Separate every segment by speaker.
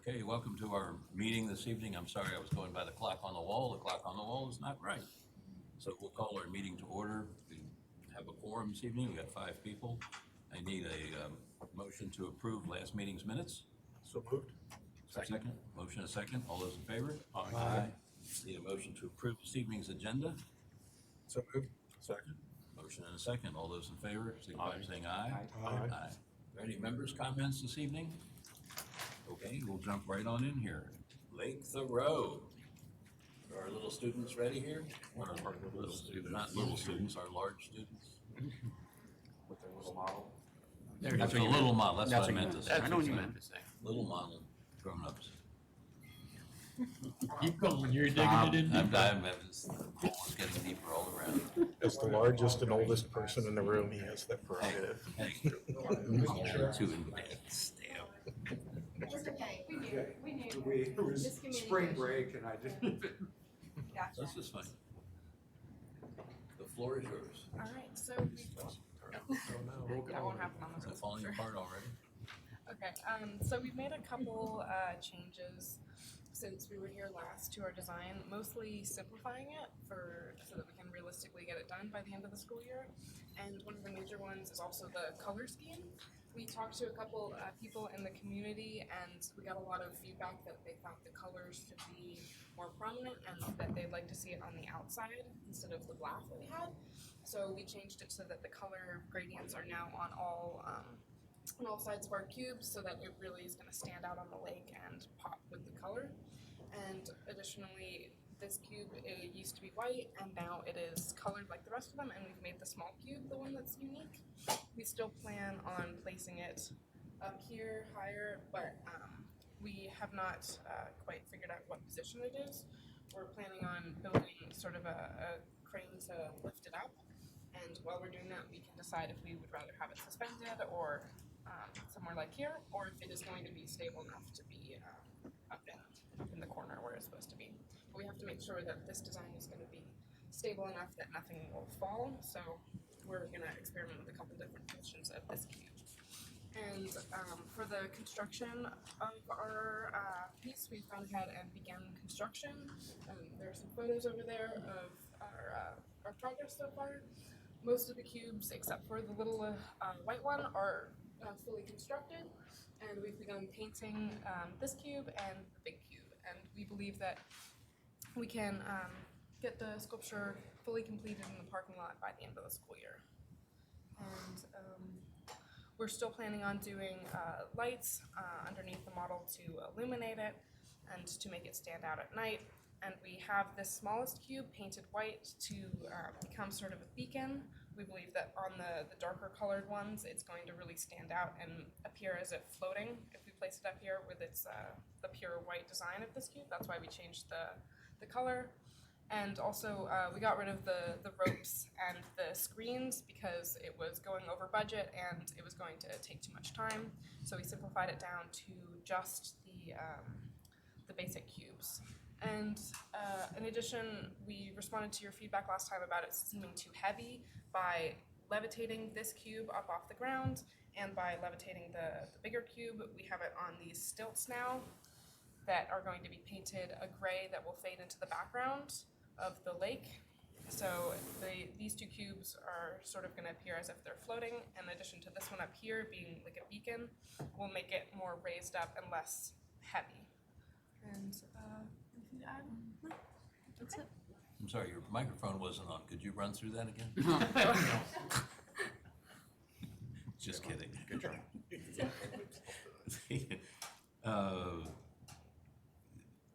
Speaker 1: Okay, welcome to our meeting this evening. I'm sorry I was going by the clock on the wall. The clock on the wall is not right. So we'll call our meeting to order. We have a quorum this evening. We got 5 people. I need a motion to approve last meeting's minutes.
Speaker 2: So moved.
Speaker 1: Second. Motion and a second. All those in favor?
Speaker 2: Aye.
Speaker 1: Need a motion to approve this evening's agenda.
Speaker 2: So moved. Second.
Speaker 1: Motion and a second. All those in favor, signify by saying aye.
Speaker 2: Aye.
Speaker 1: Are there any members' comments this evening? Okay, we'll jump right on in here. Lake Thoreau. Are our little students ready here? Or our little students, not little students, our large students.
Speaker 2: With their little model.
Speaker 1: That's a little model, that's what I meant to say.
Speaker 3: I know what you meant to say.
Speaker 1: Little model grown-ups.
Speaker 4: Keep going, you're digging it in.
Speaker 1: I'm just, the hole is getting deeper all around.
Speaker 2: As the largest and oldest person in the room, he has that prerogative.
Speaker 1: Hey, too advanced, damn.
Speaker 5: It's okay, we knew.
Speaker 6: It was spring break and I didn't.
Speaker 5: Gotcha.
Speaker 1: This is fine. The floor is yours.
Speaker 7: All right, so that won't happen on
Speaker 1: Is
Speaker 7: the
Speaker 1: it falling
Speaker 7: road.
Speaker 1: apart already?
Speaker 7: Okay, so we've made a couple changes since we were here last to our design, mostly simplifying it so that we can realistically get it done by the end of the school year. And one of the major ones is also the color scheme. We talked to a couple people in the community, and we got a lot of feedback that they thought the colors should be more prominent and that they'd like to see it on the outside instead of the black that we had. So we changed it so that the color gradients are now on all sides of our cubes, so that it really is going to stand out on the lake and pop with the color. And additionally, this cube, it used to be white, and now it is colored like the rest of them, and we've made the small cube the one that's unique. We still plan on placing it up here higher, but we have not quite figured out what position it is. We're planning on building sort of a crane to lift it up, and while we're doing that, we can decide if we would rather have it suspended or somewhere like here, or if it is going to be stable enough to be up in the corner where it's supposed to be. But we have to make sure that this design is going to be stable enough that nothing will fall, so we're going to experiment with a couple different positions of this cube. And for the construction of our piece, we've gone ahead and began construction. There are some photos over there of our progress so far. Most of the cubes, except for the little white one, are fully constructed, and we've begun painting this cube and the big cube. And we believe that we can get the sculpture fully completed in the parking lot by the end of the school year. And we're still planning on doing lights underneath the model to illuminate it and to make it stand out at night. And we have this smallest cube painted white to become sort of a beacon. We believe that on the darker colored ones, it's going to really stand out and appear as if floating if we place it up here with its the pure white design of this cube. That's why we changed the color. And also, we got rid of the ropes and the screens because it was going over budget and it was going to take too much time. So we simplified it down to just the basic cubes. And in addition, we responded to your feedback last time about it seeming too heavy by levitating this cube up off the ground and by levitating the bigger cube. We have it on these stilts now that are going to be painted a gray that will fade into the background of the lake. So these two cubes are sort of going to appear as if they're floating. In addition to this one up here being like a beacon, will make it more raised up and less heavy. And anything to add? That's it.
Speaker 1: I'm sorry, your microphone wasn't on. Could you run through that again? Just kidding.
Speaker 2: Good job.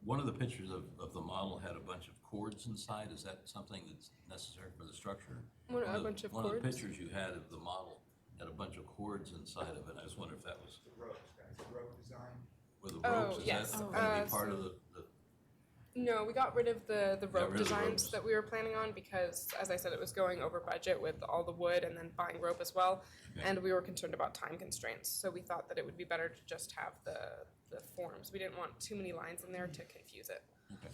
Speaker 1: One of the pictures of the model had a bunch of cords inside. Is that something that's necessary for the structure?
Speaker 7: What, a bunch of
Speaker 1: One
Speaker 7: cords?
Speaker 1: of the pictures you had of the model had a bunch of cords inside of it. I just wonder if that was
Speaker 6: The ropes, guys, the rope design.
Speaker 1: with the
Speaker 7: Oh,
Speaker 1: ropes. Is
Speaker 7: yes.
Speaker 1: that going to be part
Speaker 7: so-
Speaker 1: of the
Speaker 7: No, we got rid of the rope
Speaker 1: rid of the
Speaker 7: designs
Speaker 1: ropes.
Speaker 7: that we were planning on because, as I said, it was going over budget with all the wood and then buying rope as well.
Speaker 1: Okay.
Speaker 7: And we were concerned about time constraints, so we thought that it would be better to just have the forms. We didn't want too many lines in there to confuse it.
Speaker 1: Okay.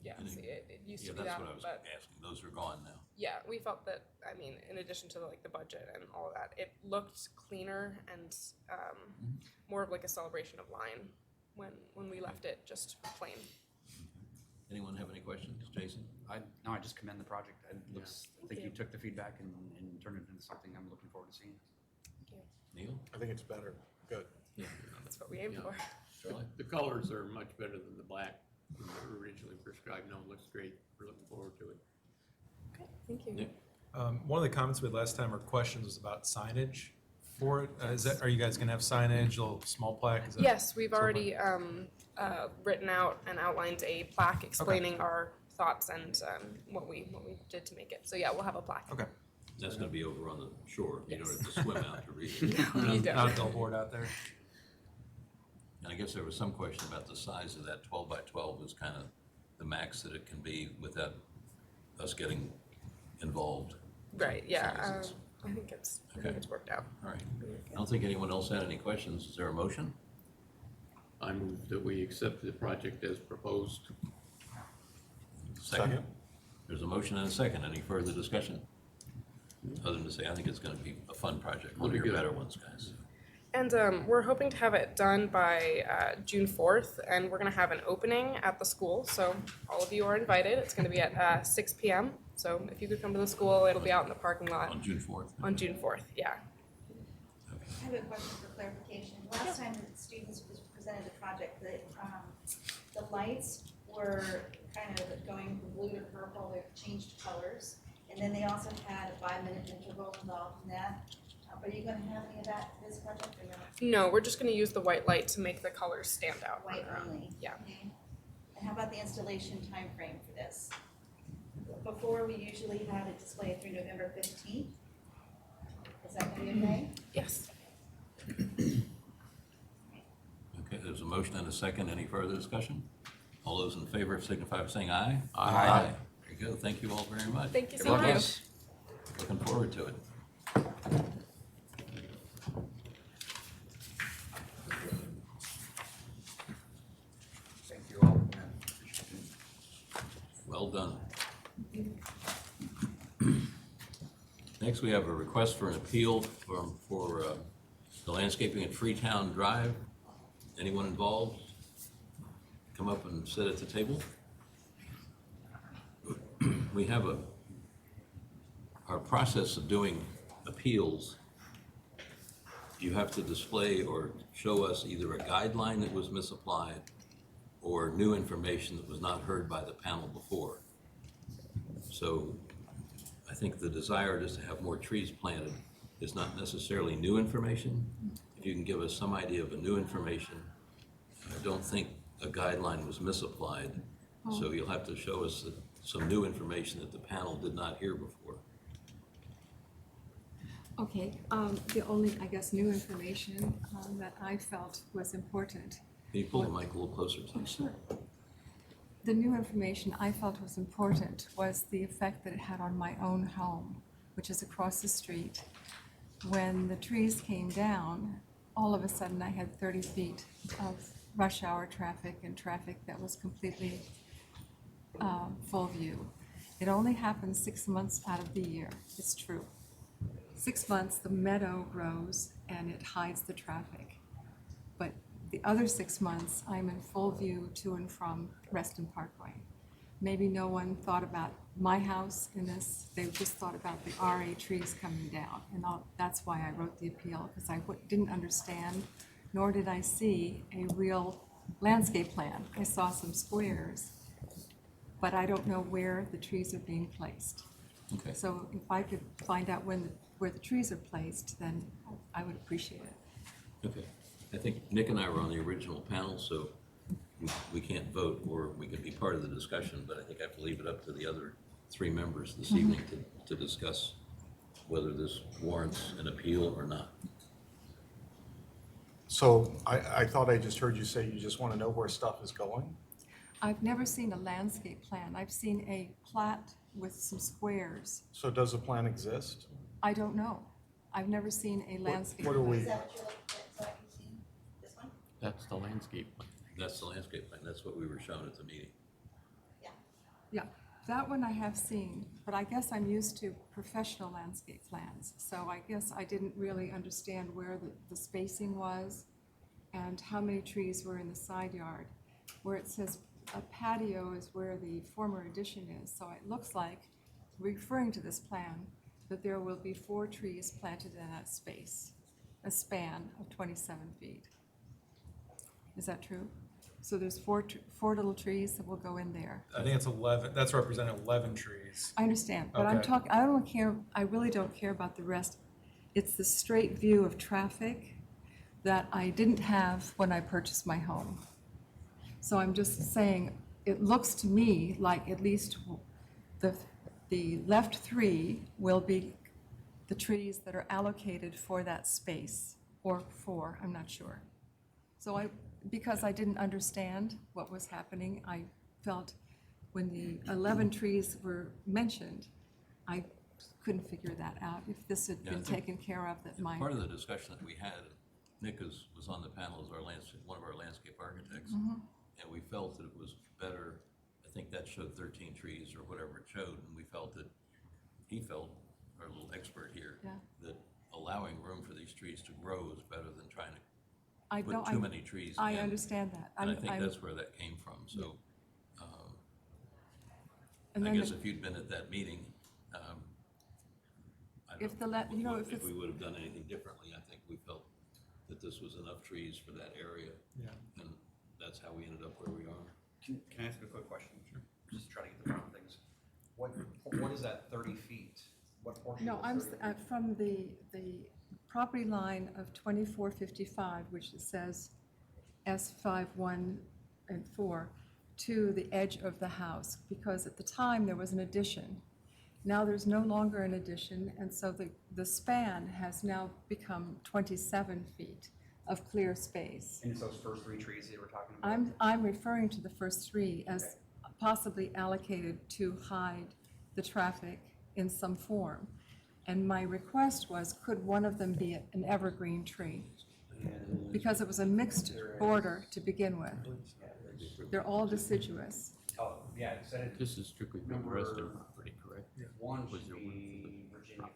Speaker 7: Yeah,
Speaker 1: Any-
Speaker 7: see, it used
Speaker 1: Yeah,
Speaker 7: to be
Speaker 1: that's
Speaker 7: that,
Speaker 1: what I was
Speaker 7: but
Speaker 1: asking. Those are gone now.
Speaker 7: yeah, we felt that, I mean, in addition to like the budget and all of that, it looked cleaner and more of like a celebration of line when we left it just plain.
Speaker 1: Anyone have any questions? Jason?
Speaker 3: No, I just commend the project. It looks, I think you took the feedback and turned it into something I'm looking forward to seeing.
Speaker 1: Neil?
Speaker 2: I think it's better. Good.
Speaker 1: Yeah.
Speaker 7: That's what we aimed
Speaker 4: Yeah.
Speaker 7: for.
Speaker 1: Charlie?
Speaker 4: The colors are much better than the black that were originally prescribed. No, it looks great. We're looking forward to it.
Speaker 7: Okay, thank you.
Speaker 1: Nick?
Speaker 8: One of the comments we had last time or questions was about signage for it. Are you guys gonna have signage, a little small plaque? Is that-
Speaker 7: Yes, we've already written out and outlined a plaque explaining our thoughts and what we did to make it. So yeah, we'll have a plaque.
Speaker 8: Okay.
Speaker 1: That's gonna be over on the shore. You don't
Speaker 7: Yes.
Speaker 1: have to swim out to read it.
Speaker 7: You don't.
Speaker 8: Not a billboard out there?
Speaker 1: And I guess there was some question about the size of that 12 by 12 is kind of the max that it can be without us getting involved.
Speaker 7: Right, yeah,
Speaker 1: Sizes.
Speaker 7: I think it's
Speaker 1: Okay.
Speaker 7: worked out.
Speaker 1: All right. I don't think anyone else had any questions. Is there a motion?
Speaker 4: I move that we accept the project as proposed.
Speaker 2: Second.
Speaker 1: There's a motion and a second. Any further discussion? Other than to say, I think it's gonna be a fun project. One of your
Speaker 4: Good.
Speaker 1: better ones, guys.
Speaker 7: And we're hoping to have it done by June 4th, and we're gonna have an opening at the school, so all of you are invited. It's gonna be at 6 p.m. So if you could come to the school, it'll be out in the parking lot
Speaker 1: On June 4th?
Speaker 7: on June 4th, yeah.
Speaker 5: I have a question for clarification. Last time the students presented the project, the lights were kind of going from blue to purple, they've changed colors. And then they also had a 5-minute interval involved in that. Are you gonna have any of that for this project or no?
Speaker 7: No, we're just gonna use the white light to make the colors stand out.
Speaker 5: White only?
Speaker 7: Yeah.
Speaker 5: Okay. And how about the installation time frame for this? Before, we usually had it displayed through November 15th. Is that gonna be okay?
Speaker 7: Yes.
Speaker 1: Okay, there's a motion and a second. Any further discussion? All those in favor signify by saying aye.
Speaker 3: Aye.
Speaker 1: There you go. Thank you all very much.
Speaker 7: Thank you so
Speaker 1: Good luck.
Speaker 7: much.
Speaker 1: Looking forward to it.
Speaker 3: Thank you all.
Speaker 1: Well done. Next, we have a request for an appeal for the landscaping at Freetown Drive. Anyone involved? Come up and sit at the table. We have our process of doing appeals. You have to display or show us either a guideline that was misapplied or new information that was not heard by the panel before. So I think the desire is to have more trees planted is not necessarily new information. If you can give us some idea of a new information, I don't think a guideline was misapplied. So you'll have to show us some new information that the panel did not hear before.
Speaker 9: Okay, the only, I guess, new information that I felt was important.
Speaker 1: Can you pull the mic a little closer, please?
Speaker 9: Sure. The new information I felt was important was the effect that it had on my own home, which is across the street. When the trees came down, all of a sudden I had 30 feet of rush hour traffic and traffic that was completely full view. It only happens 6 months out of the year, it's true. 6 months, the meadow grows and it hides the traffic. But the other 6 months, I'm in full view to and from Reston Parkway. Maybe no one thought about my house in this, they just thought about the RA trees coming down. And that's why I wrote the appeal, because I didn't understand, nor did I see a real landscape plan. I saw some squares, but I don't know where the trees are being placed.
Speaker 1: Okay.
Speaker 9: So if I could find out where the trees are placed, then I would appreciate it.
Speaker 1: Okay. I think Nick and I were on the original panel, so we can't vote, or we could be part of the discussion, but I think I have to leave it up to the other 3 members this evening to discuss whether this warrants an appeal or not.
Speaker 2: So I thought I just heard you say you just want to know where stuff is going?
Speaker 9: I've never seen a landscape plan. I've seen a plat with some squares.
Speaker 2: So does a plan exist?
Speaker 9: I don't know. I've never seen a landscape.
Speaker 2: What are we,
Speaker 5: Is that what you're looking at, so I can see this one?
Speaker 4: That's the landscape plan.
Speaker 1: That's the landscape plan. That's what we were shown at the meeting.
Speaker 5: Yeah.
Speaker 9: Yeah, that one I have seen, but I guess I'm used to professional landscape plans. So I guess I didn't really understand where the spacing was and how many trees were in the side yard. Where it says a patio is where the former addition is. So it looks like, referring to this plan, that there will be 4 trees planted in that space, a span of 27 feet. Is that true? So there's four little trees that will go in there.
Speaker 8: I think it's 11, that's representing 11 trees.
Speaker 9: I understand, but I'm
Speaker 8: Okay.
Speaker 9: talking, I don't care, I really don't care about the rest. It's the straight view of traffic that I didn't have when I purchased my home. So I'm just saying, it looks to me like at least the left 3 will be the trees that are allocated for that space, or 4, I'm not sure. So because I didn't understand what was happening, I felt when the 11 trees were mentioned, I couldn't figure that out. If this had
Speaker 1: Yeah, I
Speaker 9: been
Speaker 1: think
Speaker 9: taken care of, that might.
Speaker 1: Part of the discussion that we had, Nick was on the panel as one of our landscape architects,
Speaker 9: Mm-hmm.
Speaker 1: and we felt that it was better, I think that showed 13 trees or whatever it showed, and he felt, our little expert here,
Speaker 9: Yeah.
Speaker 1: that allowing room for these trees to grow is better than trying to
Speaker 9: I
Speaker 1: put
Speaker 9: don't-
Speaker 1: too many trees in.
Speaker 9: I understand that.
Speaker 1: And I think
Speaker 9: I'm-
Speaker 1: that's where that came from, so,
Speaker 9: and
Speaker 1: I
Speaker 9: then
Speaker 1: guess
Speaker 9: the-
Speaker 1: if you'd been at that meeting, I
Speaker 9: If
Speaker 1: don't
Speaker 9: the
Speaker 1: know
Speaker 9: if
Speaker 1: if
Speaker 9: it's,
Speaker 1: we would have done anything differently. I think we felt that this was enough trees for that area,
Speaker 8: Yeah.
Speaker 1: and that's how we ended up where we are.
Speaker 3: Can I ask a quick question? Sure. Just try to get the bottom of things. What is that 30 feet? What portion
Speaker 9: no,
Speaker 3: is 30 feet?
Speaker 9: from the property line of 2455, which it says S51 and 4, to the edge of the house, because at the time there was an addition. Now there's no longer an addition, and so the span has now become 27 feet of clear space.
Speaker 3: And it's those first 3 trees that you were talking about?
Speaker 9: I'm referring to the first 3 as possibly allocated to hide the traffic in some form. And my request was, could one of them be an evergreen tree?
Speaker 3: And-
Speaker 9: Because it was a mixed border to begin with. They're all deciduous.
Speaker 3: Oh, yeah, it said it.
Speaker 4: This is strictly for
Speaker 3: Number-
Speaker 4: Reston property, correct?
Speaker 3: One
Speaker 4: Was
Speaker 3: should
Speaker 4: there one
Speaker 3: be Virginia pine.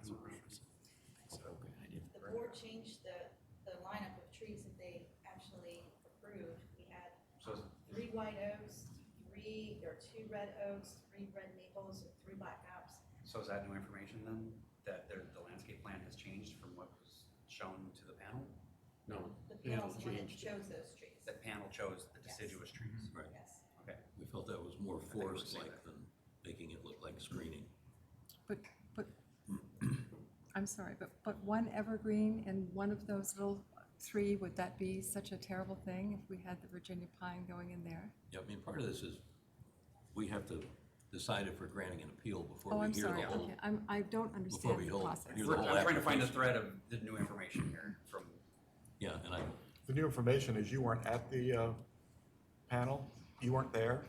Speaker 4: Okay, I didn't.
Speaker 5: The board changed the lineup of trees that they actually approved. We had
Speaker 3: So it's
Speaker 5: 3 white oaks, 2 red oaks, 3 red maples, and 3 black oaks.
Speaker 3: So is that new information then, that the landscape plan has changed from what was shown to the panel?
Speaker 4: No,
Speaker 5: The
Speaker 4: panel
Speaker 5: panel's the one that
Speaker 4: changed.
Speaker 5: chose those trees.
Speaker 3: The panel chose the
Speaker 5: Yes.
Speaker 3: deciduous trees.
Speaker 1: Right.
Speaker 5: Yes.
Speaker 3: Okay.
Speaker 1: We felt that was more
Speaker 3: think it would say
Speaker 1: forest-like
Speaker 3: that.
Speaker 1: than making it look like screening.
Speaker 9: But, I'm sorry, but one evergreen and one of those little 3, would that be such a terrible thing if we had the Virginia pine going in there?
Speaker 1: Yeah, I mean, part of this is, we have to decide if we're granting an appeal before
Speaker 9: Oh,
Speaker 1: we
Speaker 9: I'm
Speaker 1: hear the
Speaker 9: sorry,
Speaker 1: whole.
Speaker 9: okay, I don't understand
Speaker 1: we
Speaker 9: the
Speaker 1: hold-
Speaker 9: process.
Speaker 1: hear the whole
Speaker 3: I'm trying to find the
Speaker 1: application.
Speaker 3: thread of the new information here from,
Speaker 1: Yeah, and
Speaker 2: The new information is you weren't at the panel, you weren't there.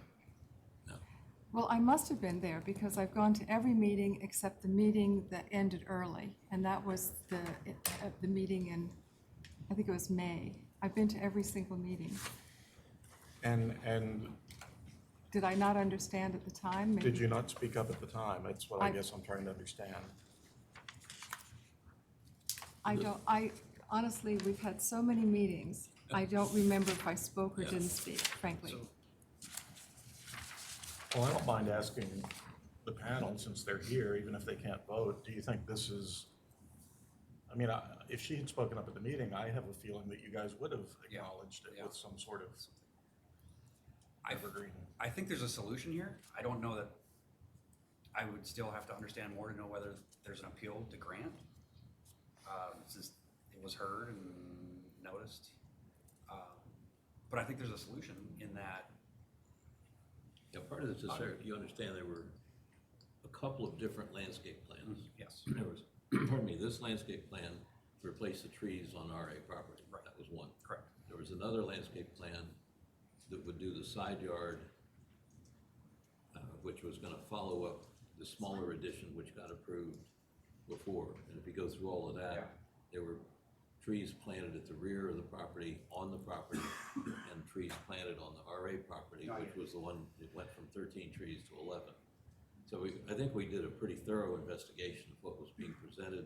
Speaker 9: Well, I must have been there because I've gone to every meeting except the meeting that ended early, and that was the meeting in, I think it was May. I've been to every single meeting.
Speaker 2: And
Speaker 9: Did I not understand at the time?
Speaker 2: did you not speak up at the time? That's what I
Speaker 9: I-
Speaker 2: guess I'm trying to understand.
Speaker 9: Honestly, we've had so many meetings, I don't remember if I spoke or didn't speak, frankly.
Speaker 2: Well, I don't mind asking the panel, since they're here, even if they can't vote, do you think this is, I mean, if she had spoken up at the meeting, I have a feeling that you guys would have acknowledged it
Speaker 3: Yeah.
Speaker 2: with some sort of evergreen.
Speaker 3: I think there's a solution here. I don't know that, I would still have to understand more to know whether there's an appeal to grant, since it was heard and noticed. But I think there's a solution in that.
Speaker 1: yeah, part of this is, Sarah, you understand there were a couple of different landscape plans.
Speaker 3: Yes.
Speaker 1: There was, pardon me, this landscape plan replaced the trees on RA property.
Speaker 3: Right.
Speaker 1: That was one.
Speaker 3: Correct.
Speaker 1: There was another landscape plan that would do the side yard, which was gonna follow up the smaller addition which got approved before. And if you go through all of
Speaker 3: Yeah.
Speaker 1: that, there were trees planted at the rear of the property, on the property, and trees planted on the RA property,
Speaker 3: No, I
Speaker 1: which
Speaker 3: get it.
Speaker 1: was the one that went from 13 trees to 11. So I think we did a pretty thorough investigation of what was being presented.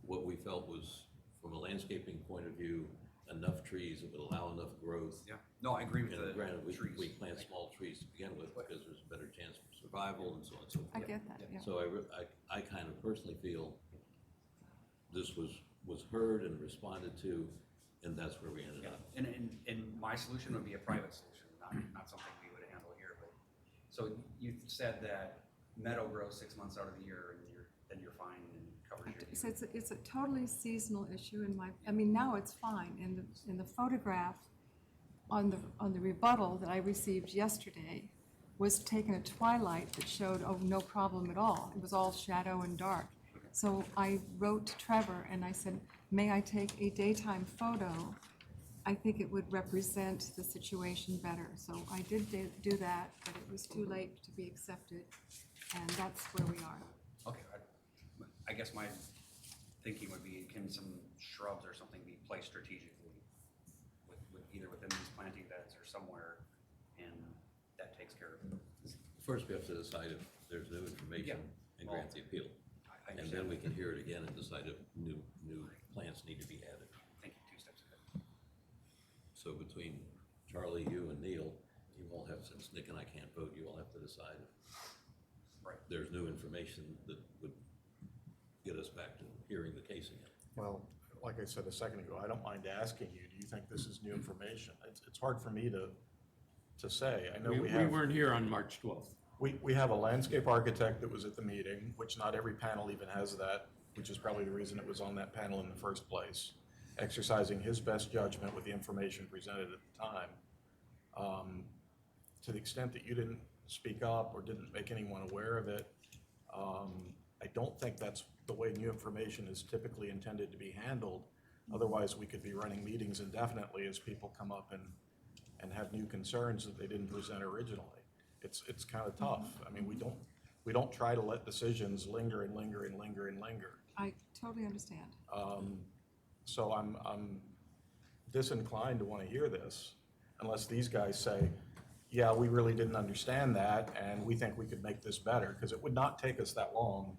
Speaker 1: What we felt was, from a landscaping point of view, enough trees that would allow enough growth.
Speaker 3: Yeah, no, I agree with
Speaker 1: And
Speaker 3: the
Speaker 1: granted,
Speaker 3: trees.
Speaker 1: we plant small trees to begin with because there's a better chance for survival and so on and so
Speaker 9: I
Speaker 1: forth.
Speaker 9: get that, yeah.
Speaker 1: So I kind of personally feel this was heard and responded to, and that's where we ended
Speaker 3: Yeah,
Speaker 1: up.
Speaker 3: and my solution would be a private solution, not something we would handle here, but, so you said that meadow grows 6 months out of the year and then you're fine and covers your.
Speaker 9: So it's a totally seasonal issue I mean, now it's fine. In the photograph on the rebuttal that I received yesterday was taken at twilight that showed, oh, no problem at all. It was all shadow and dark. So I wrote to Trevor and I said, may I take a daytime photo? I think it would represent the situation better. So I did do that, but it was too late to be accepted. And that's where we are.
Speaker 3: Okay, I guess my thinking would be, can some shrubs or something be placed strategically with either within these planting beds or somewhere, and that takes care of it?
Speaker 1: First, we have to decide if there's new information and grant the appeal.
Speaker 3: I
Speaker 1: And
Speaker 3: understand.
Speaker 1: then we can hear it again and decide if new plants need to be added.
Speaker 3: Thank you, 2 steps ahead.
Speaker 1: So between Charlie, you, and Neil, you all have, since Nick and I can't vote, you all have to decide if
Speaker 3: Right.
Speaker 1: there's new information that would get us back to hearing the case again.
Speaker 2: Well, like I said a second ago, I don't mind asking you, do you think this is new information? It's hard for me to say. I know
Speaker 4: We
Speaker 2: we have.
Speaker 4: weren't here on March 12th.
Speaker 2: We have a landscape architect that was at the meeting, which not every panel even has that, which is probably the reason it was on that panel in the first place, exercising his best judgment with the information presented at the time. To the extent that you didn't speak up or didn't make anyone aware of it, I don't think that's the way new information is typically intended to be handled. Otherwise, we could be running meetings indefinitely as people come up and have new concerns that they didn't present originally. It's kind of tough. I mean, we don't try to let decisions linger and linger and linger and linger.
Speaker 9: I totally understand.
Speaker 2: So I'm disinclined to want to hear this unless these guys say, yeah, we really didn't understand that and we think we could make this better, because it would not take us that long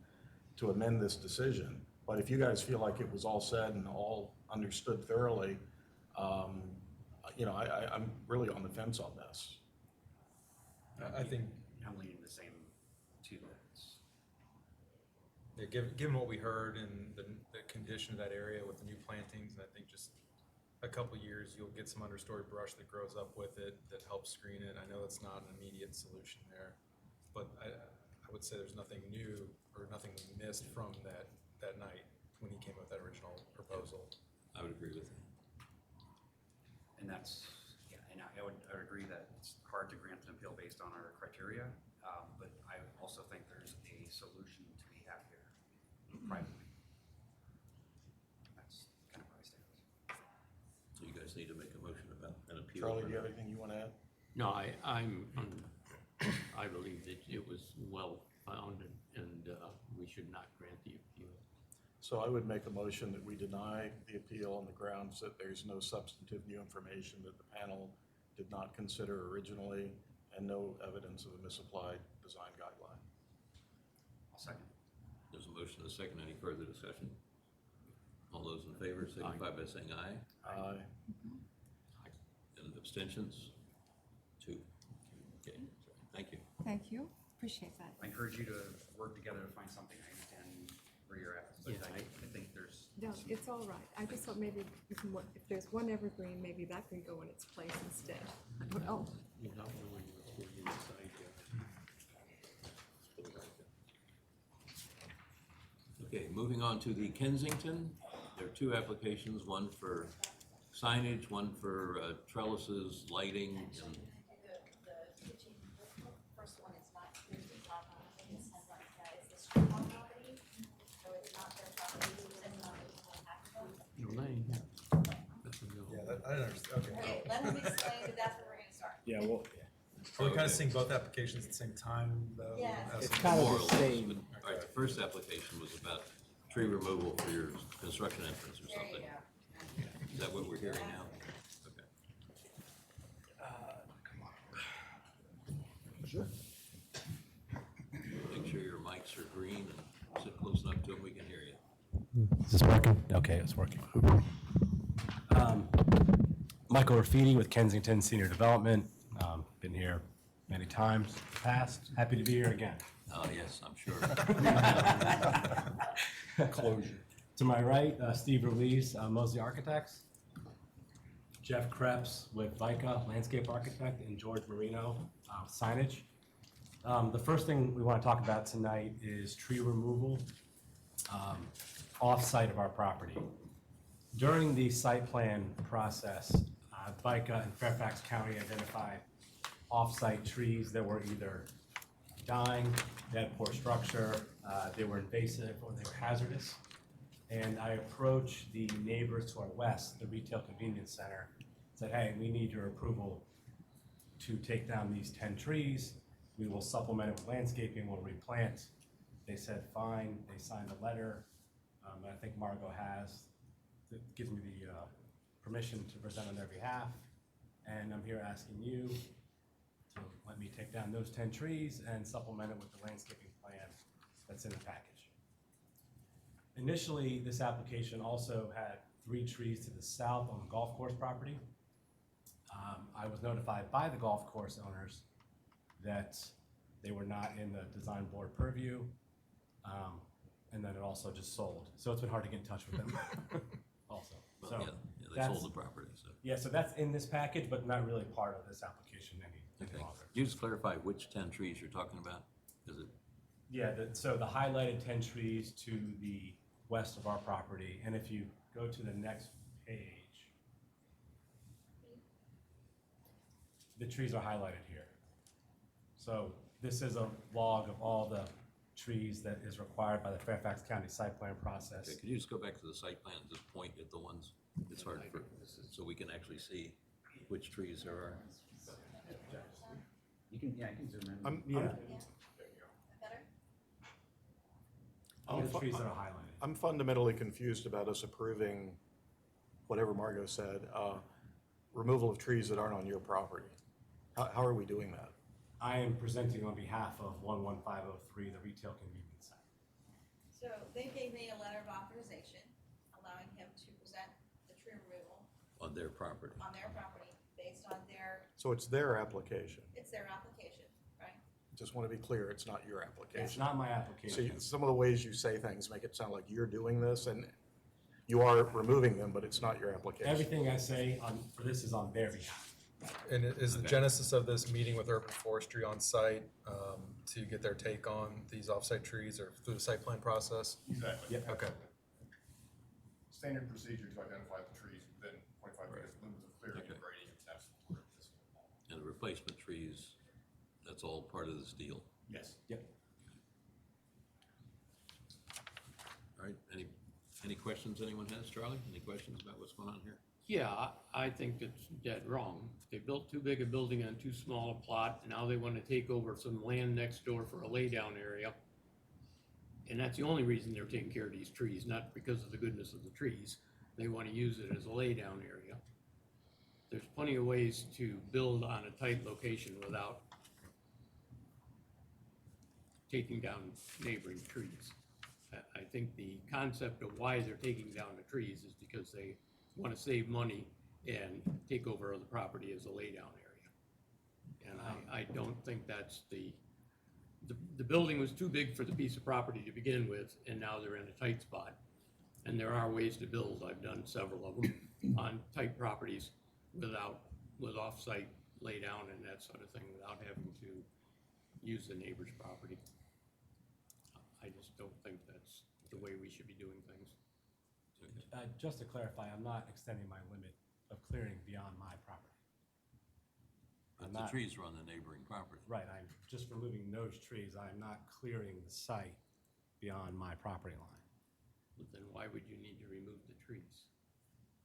Speaker 2: to amend this decision. But if you guys feel like it was all said and all understood thoroughly, I'm really on the fence on this.
Speaker 8: I think,
Speaker 3: I'm leaning the same too.
Speaker 8: yeah, given what we heard and the condition of that area with the new plantings, and I think just a couple of years, you'll get some understory brush that grows up with it that helps screen it. I know it's not an immediate solution there, but I would say there's nothing new or nothing we missed from that night when he came up with that original proposal.
Speaker 1: I would agree with you.
Speaker 3: And that's, yeah, and I would agree that it's hard to grant an appeal based on our criteria, but I also think there's a solution to be had here privately. That's kind of where I stand.
Speaker 1: So you guys need to make a motion about an appeal.
Speaker 2: Charlie, do you have anything you want to add?
Speaker 4: No, I believe that it was well-founded and we should not grant the appeal.
Speaker 2: So I would make a motion that we deny the appeal on the grounds that there's no substantive new information that the panel did not consider originally and no evidence of a misapplied design guideline.
Speaker 3: I'll second.
Speaker 1: There's a motion and a second. Any further discussion? All those in favor signify by saying aye.
Speaker 2: Aye.
Speaker 1: And abstentions? 2. Okay, thank you.
Speaker 9: Thank you. Appreciate that.
Speaker 3: I encourage you to work together to find something. I understand where you're at, but
Speaker 4: Yeah,
Speaker 3: I think there's.
Speaker 9: No, it's all right. I just thought maybe if there's one evergreen, maybe that can go in its place instead. Oh,
Speaker 4: Without knowing what's going inside there.
Speaker 1: Okay, moving on to the Kensington. There are 2 applications, one for signage, one for trellises, lighting, and
Speaker 5: The first one is not here to talk on, it's like, it's the street on property, so it's not their property, it's not their actual.
Speaker 4: No lane, yeah. That's a no.
Speaker 8: Yeah, I don't understand. Okay.
Speaker 5: Okay, let him explain, but that's where we're gonna start.
Speaker 10: Yeah, well,
Speaker 8: Are we kind of seeing both applications at the same time, though?
Speaker 5: Yes.
Speaker 8: As
Speaker 10: it's
Speaker 8: a-
Speaker 10: kind of
Speaker 1: more or
Speaker 10: the
Speaker 1: less,
Speaker 10: same.
Speaker 1: but- All right, the first application was about tree removal for your construction entrance or
Speaker 5: There you
Speaker 1: something.
Speaker 5: go.
Speaker 1: Is that what we're hearing now? Okay.
Speaker 10: Sure. working? Okay, it's working. Michael Raffiti with Kensington Senior Development. Been here many times past. Happy to be here again.
Speaker 1: Oh, yes, I'm sure.
Speaker 2: Closure.
Speaker 10: To my right, Steve Ruiz, Mosley Architects. Jeff Krebs with Vica Landscape Architect, and George Marino, signage. The first thing we want to talk about tonight is tree removal off-site of our property. During the site plan process, Vica and Fairfax County identified off-site trees that were either dying, they had poor structure, they were invasive, or they were hazardous. And I approached the neighbors to our west, the Retail Convenience Center, said, hey, we need your approval to take down these 10 trees. We will supplement it with landscaping, we'll replant. They said, fine, they signed a letter. I think Margot has, that gives me the permission to present on their behalf. And I'm here asking you to let me take down those 10 trees and supplement it with the landscaping plan that's in the package. Initially, this application also had 3 trees to the south on the golf course property. I was notified by the golf course owners that they were not in the design board purview, and then it also just sold. So it's been hard to get in touch with them also.
Speaker 1: Well,
Speaker 10: So
Speaker 1: yeah, they
Speaker 10: that's-
Speaker 1: sold the property, so.
Speaker 10: Yeah, so that's in this package, but not really part of this application any
Speaker 1: Okay.
Speaker 10: longer.
Speaker 1: Can you just clarify which 10 trees you're talking about? Is it,
Speaker 10: Yeah, so the highlighted 10 trees to the west of our property, and if you go to the next page, the trees are highlighted here. So this is a log of all the trees that is required by the Fairfax County site plan process.
Speaker 1: okay, could you just go back to the site plan and just point at the ones? It's hard for, so we can actually see which trees there are.
Speaker 3: You can, I can zoom in.
Speaker 10: Yeah,
Speaker 5: Better?
Speaker 10: all the trees that are highlighted.
Speaker 2: I'm fundamentally confused about us approving whatever Margot said, removal of trees that aren't on your property. How are we doing that?
Speaker 10: I am presenting on behalf of 11503, the Retail Convenience Center.
Speaker 5: So they gave me a letter of authorization allowing him to present the tree removal
Speaker 1: On their property.
Speaker 5: on their property based on
Speaker 2: So it's their application.
Speaker 5: it's their application, right?
Speaker 2: Just want to be clear, it's not your application.
Speaker 10: It's not my
Speaker 2: See,
Speaker 10: application.
Speaker 2: some of the ways you say things make it sound like you're doing this, and you are removing them, but it's not your application.
Speaker 10: Everything I say for this is on their behalf.
Speaker 8: And is the
Speaker 1: Okay.
Speaker 8: genesis of this meeting with Urban Forestry on site to get their take on these off-site trees or through the site plan process?
Speaker 11: Exactly.
Speaker 10: Yep.
Speaker 8: Okay.
Speaker 11: Standard procedure to identify the trees within 25 feet of limits of clearing
Speaker 1: Okay.
Speaker 11: and grading and steps for this.
Speaker 1: And the replacement trees, that's all part of this deal.
Speaker 11: Yes.
Speaker 10: Yep.
Speaker 1: All right, any questions anyone has? Charlie, any questions about what's going on here?
Speaker 4: Yeah, I think it's dead wrong. They built too big a building on too small a plot, and now they want to take over some land next door for a laydown area. And that's the only reason they're taking care of these trees, not because of the goodness of the trees. They want to use it as a laydown area. There's plenty of ways to build on a tight location without taking down neighboring trees. I think the concept of why they're taking down the trees is because they want to save money and take over the property as a laydown area. And I don't think that's the building was too big for the piece of property to begin with, and now they're in a tight spot. And there are ways to build, I've done several of them, on tight properties with off-site laydown and that sort of thing, without having to use the neighbor's property. I just don't think that's the way we should be doing things.
Speaker 10: Just to clarify, I'm not extending my limit of clearing beyond my property.
Speaker 1: But
Speaker 10: I'm
Speaker 1: the
Speaker 10: not-
Speaker 1: trees are on the neighboring property.
Speaker 10: Right, I'm just removing those trees. I'm not clearing the site beyond my property line.
Speaker 4: But then why would you need to remove the trees?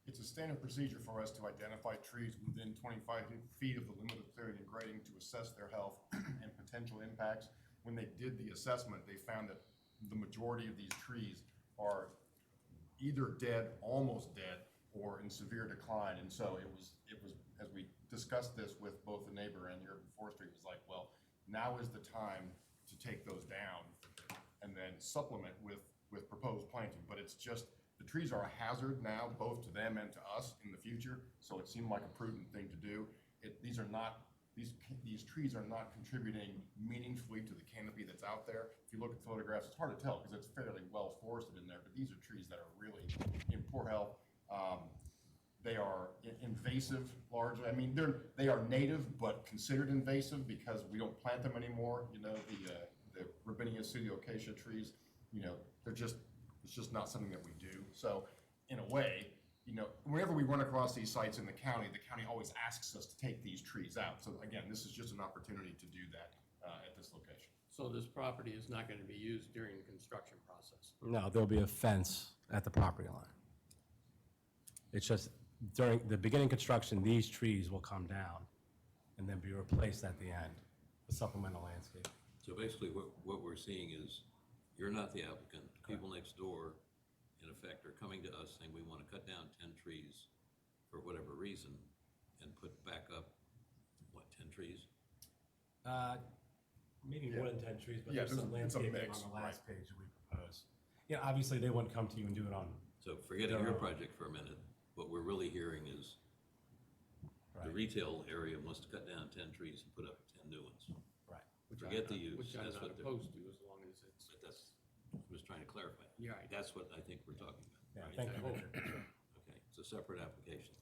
Speaker 11: It's a standard procedure for us to identify trees within 25 feet of the limit of clearing and grading to assess their health and potential impacts. When they did the assessment, they found that the majority of these trees are either dead, almost dead, or in severe decline. And so it was, as we discussed this with both the neighbor and the urban forestry, it was like, well, now is the time to take those down and then supplement with proposed planting. But it's just, The trees are a hazard now, both to them and to us in the future, so it seemed like a prudent thing to do. These trees are not contributing meaningfully to the canopy that's out there. If you look at photographs, it's hard to tell because it's fairly well forested in there, but these are trees that are really in poor health. They are invasive largely. I mean, they are native, but considered invasive because we don't plant them anymore. You know, the Robinia pseudoacacia trees, you know, it's just not something that we do. So in a way, you know, whenever we run across these sites in the county always asks us to take these trees out. So again, this is just an opportunity to do that at this location.
Speaker 4: So this property is not going to be used during the construction process?
Speaker 10: No, there'll be a fence at the property line. It's just during the beginning construction, these trees will come down and then be replaced at the end with supplemental landscape.
Speaker 1: So basically, what we're seeing is, you're not the applicant. People next door, in effect, are coming to us saying, we want to cut down 10 trees for whatever reason and put back up, what, 10 trees?
Speaker 10: Maybe more than 10 trees, but
Speaker 11: Yeah,
Speaker 10: there's some
Speaker 11: it's a
Speaker 10: landscaping
Speaker 11: mix,
Speaker 10: on the last page that we proposed. Yeah, obviously, they wouldn't come to you and do it on.
Speaker 1: So forgetting your project for a minute, what we're really hearing is the retail area wants to cut down 10 trees and put up 10 new ones.
Speaker 10: Right.
Speaker 1: Forget the use.
Speaker 4: Which I'm
Speaker 1: That's
Speaker 4: not
Speaker 1: what they're-
Speaker 4: opposed to, as long as it's.
Speaker 1: But that's, I was trying to clarify.
Speaker 4: Yeah, right.
Speaker 1: That's what I think we're talking about.
Speaker 10: Yeah,
Speaker 1: right?
Speaker 10: thank you.
Speaker 1: Okay, it's a separate application.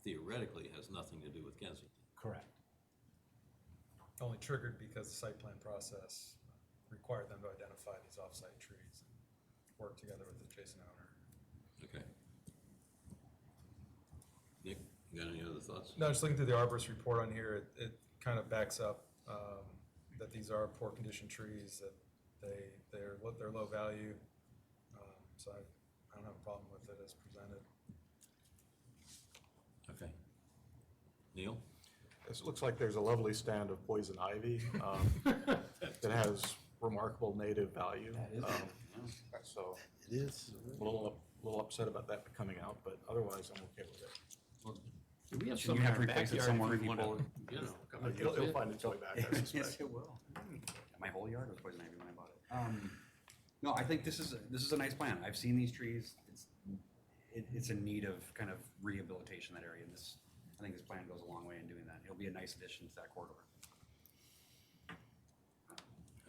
Speaker 1: Theoretically, has nothing to do with Kensington.
Speaker 10: Correct.
Speaker 8: Only triggered because the site plan process required them to identify these off-site trees and work together with the adjacent owner.
Speaker 1: Okay. Nick, you got any other thoughts?
Speaker 8: No, just looking through the Arbors report on here, it kind of backs up that these are poor condition trees, that they're low value. So I don't have a problem with it as presented.
Speaker 1: Okay. Neil?
Speaker 2: This looks like there's a lovely stand of poison ivy that has remarkable native value. So
Speaker 3: It is.
Speaker 2: a little upset about that coming out, but otherwise I'm okay with it.
Speaker 4: Do we have
Speaker 3: So
Speaker 4: some
Speaker 3: you
Speaker 4: in
Speaker 3: have
Speaker 4: our
Speaker 3: to replace it
Speaker 4: backyard
Speaker 3: somewhere
Speaker 4: if we want
Speaker 3: people-
Speaker 4: to, you know, come and
Speaker 2: It'll
Speaker 4: use it?
Speaker 2: find its way back, I
Speaker 3: Yes,
Speaker 2: suspect.
Speaker 3: it will. My whole yard was poison ivy when I bought it. No, I think this is a nice plan. I've seen these trees. It's in need of kind of rehabilitation in that area. And I think this plan goes a long way in doing that. It'll be a nice addition to that corridor.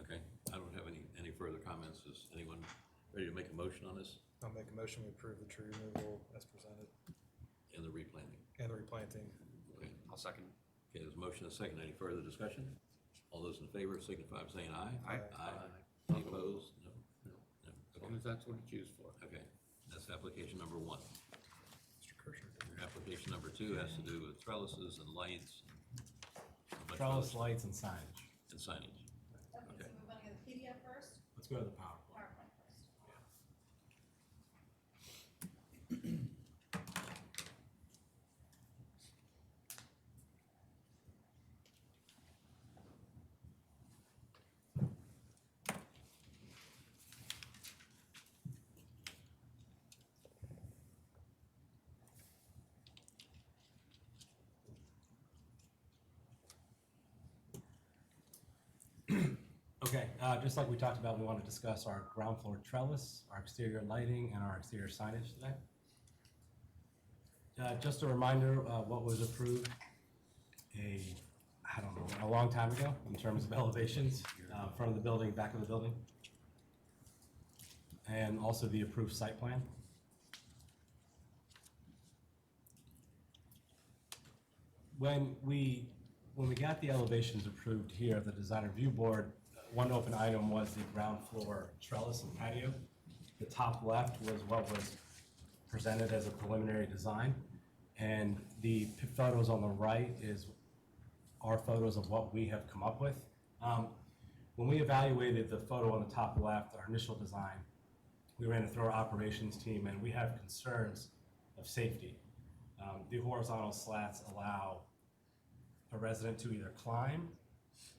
Speaker 1: Okay, I don't have any further comments. Is anyone ready to make a motion on this
Speaker 8: I'll make a motion to approve the tree removal as presented
Speaker 1: and the replanting?
Speaker 8: and the replanting.
Speaker 1: Okay,
Speaker 3: I'll second.
Speaker 1: okay, there's a motion and a second. Any further discussion? All those in favor signify by saying aye.
Speaker 3: Aye.
Speaker 1: Aye. Any opposed? No.
Speaker 4: As long as that's what it's used for.
Speaker 1: Okay, that's application number 1.
Speaker 8: Mr. Kirschner.
Speaker 1: Your application number 2 has to do with trellises and lights. A bunch of
Speaker 10: Trellis,
Speaker 1: other-
Speaker 10: lights, and signage.
Speaker 1: And signage.
Speaker 5: Okay, so we want to go to the PDF first,
Speaker 10: Let's go to the PowerPoint.
Speaker 5: PowerPoint first.
Speaker 10: Okay, just like we talked about, we want to discuss our ground floor trellis, our exterior lighting, and our exterior signage today. Just a reminder, what was approved I don't know, a long time ago in terms of elevations, front of the building, back of the building, and also the approved site plan. When we got the elevations approved here at the design review board, one open item was the ground floor trellis and patio. The top left was what was presented as a preliminary design, and the photos on the right are photos of what we have come up with. When we evaluated the photo on the top left, our initial design, we ran it through our operations team, and we have concerns of safety. The horizontal slats allow a resident to either climb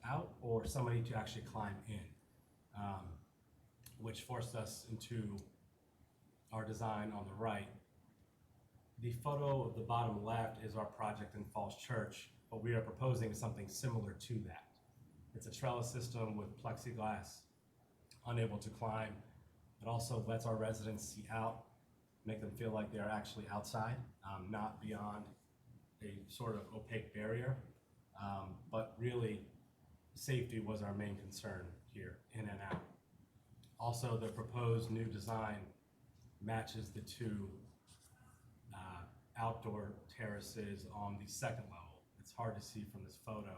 Speaker 10: out or somebody to actually climb in, which forced us into our design on the right. The photo of the bottom left is our project in Falls Church, but we are proposing something similar to that. It's a trellis system with plexiglass, unable to climb. It also lets our residents see out. make them feel like they're actually outside, not beyond a sort of opaque barrier. But really, safety was our main concern here, in and out. Also, the proposed new design matches the two outdoor terraces on the second level. It's hard to see from this photo,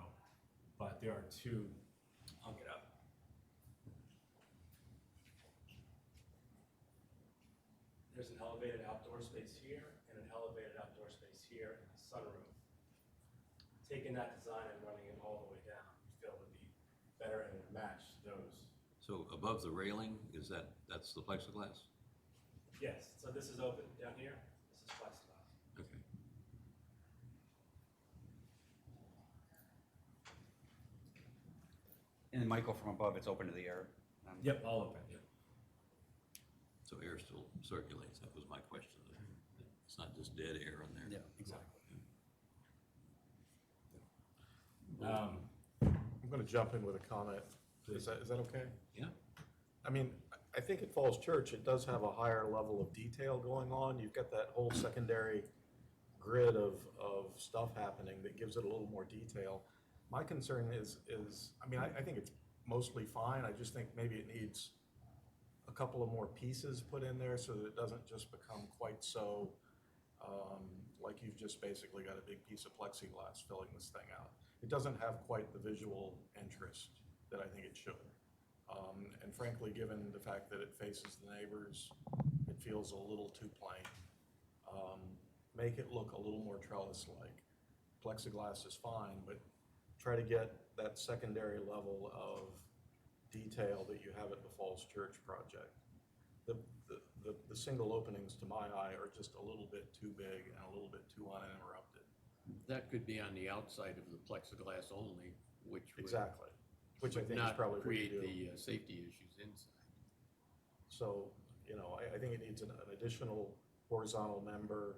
Speaker 10: but there are two. I'll get up. There's an elevated outdoor space here and an elevated outdoor space here and a sunroom. Taking that design and running it all the way down, we feel would be better and would match those.
Speaker 1: So above the railing, that's the plexiglass?
Speaker 10: Yes, so this is open down here. This is Plexiglass.
Speaker 1: Okay.
Speaker 3: And Michael, from above, it's open to the air.
Speaker 10: Yep, all open. Yep.
Speaker 1: So air still circulates, that was my question. It's not just dead air in there.
Speaker 3: Yeah, exactly.
Speaker 2: I'm gonna jump in with a comment. Is that okay?
Speaker 1: Yeah.
Speaker 2: I mean, I think at Falls Church, it does have a higher level of detail going on. You've got that whole secondary grid of stuff happening that gives it a little more detail. My concern is I mean, I think it's mostly fine. I just think maybe it needs a couple of more pieces put in there so that it doesn't just become quite so like you've just basically got a big piece of plexiglass filling this thing out. It doesn't have quite the visual interest that I think it should. And frankly, given the fact that it faces the neighbors, it feels a little too plain. Make it look a little more trellis-like. Plexiglass is fine, but try to get that secondary level of detail that you have at the Falls Church project. The single openings, to my eye, are just a little bit too big and a little bit too uninterrupted.
Speaker 4: That could be on the outside of the plexiglass only, which would
Speaker 2: Exactly, which I
Speaker 4: would
Speaker 2: think is
Speaker 4: not
Speaker 2: probably what you
Speaker 4: create
Speaker 2: do.
Speaker 4: the safety issues inside.
Speaker 2: So, you know, I think it needs an additional horizontal member,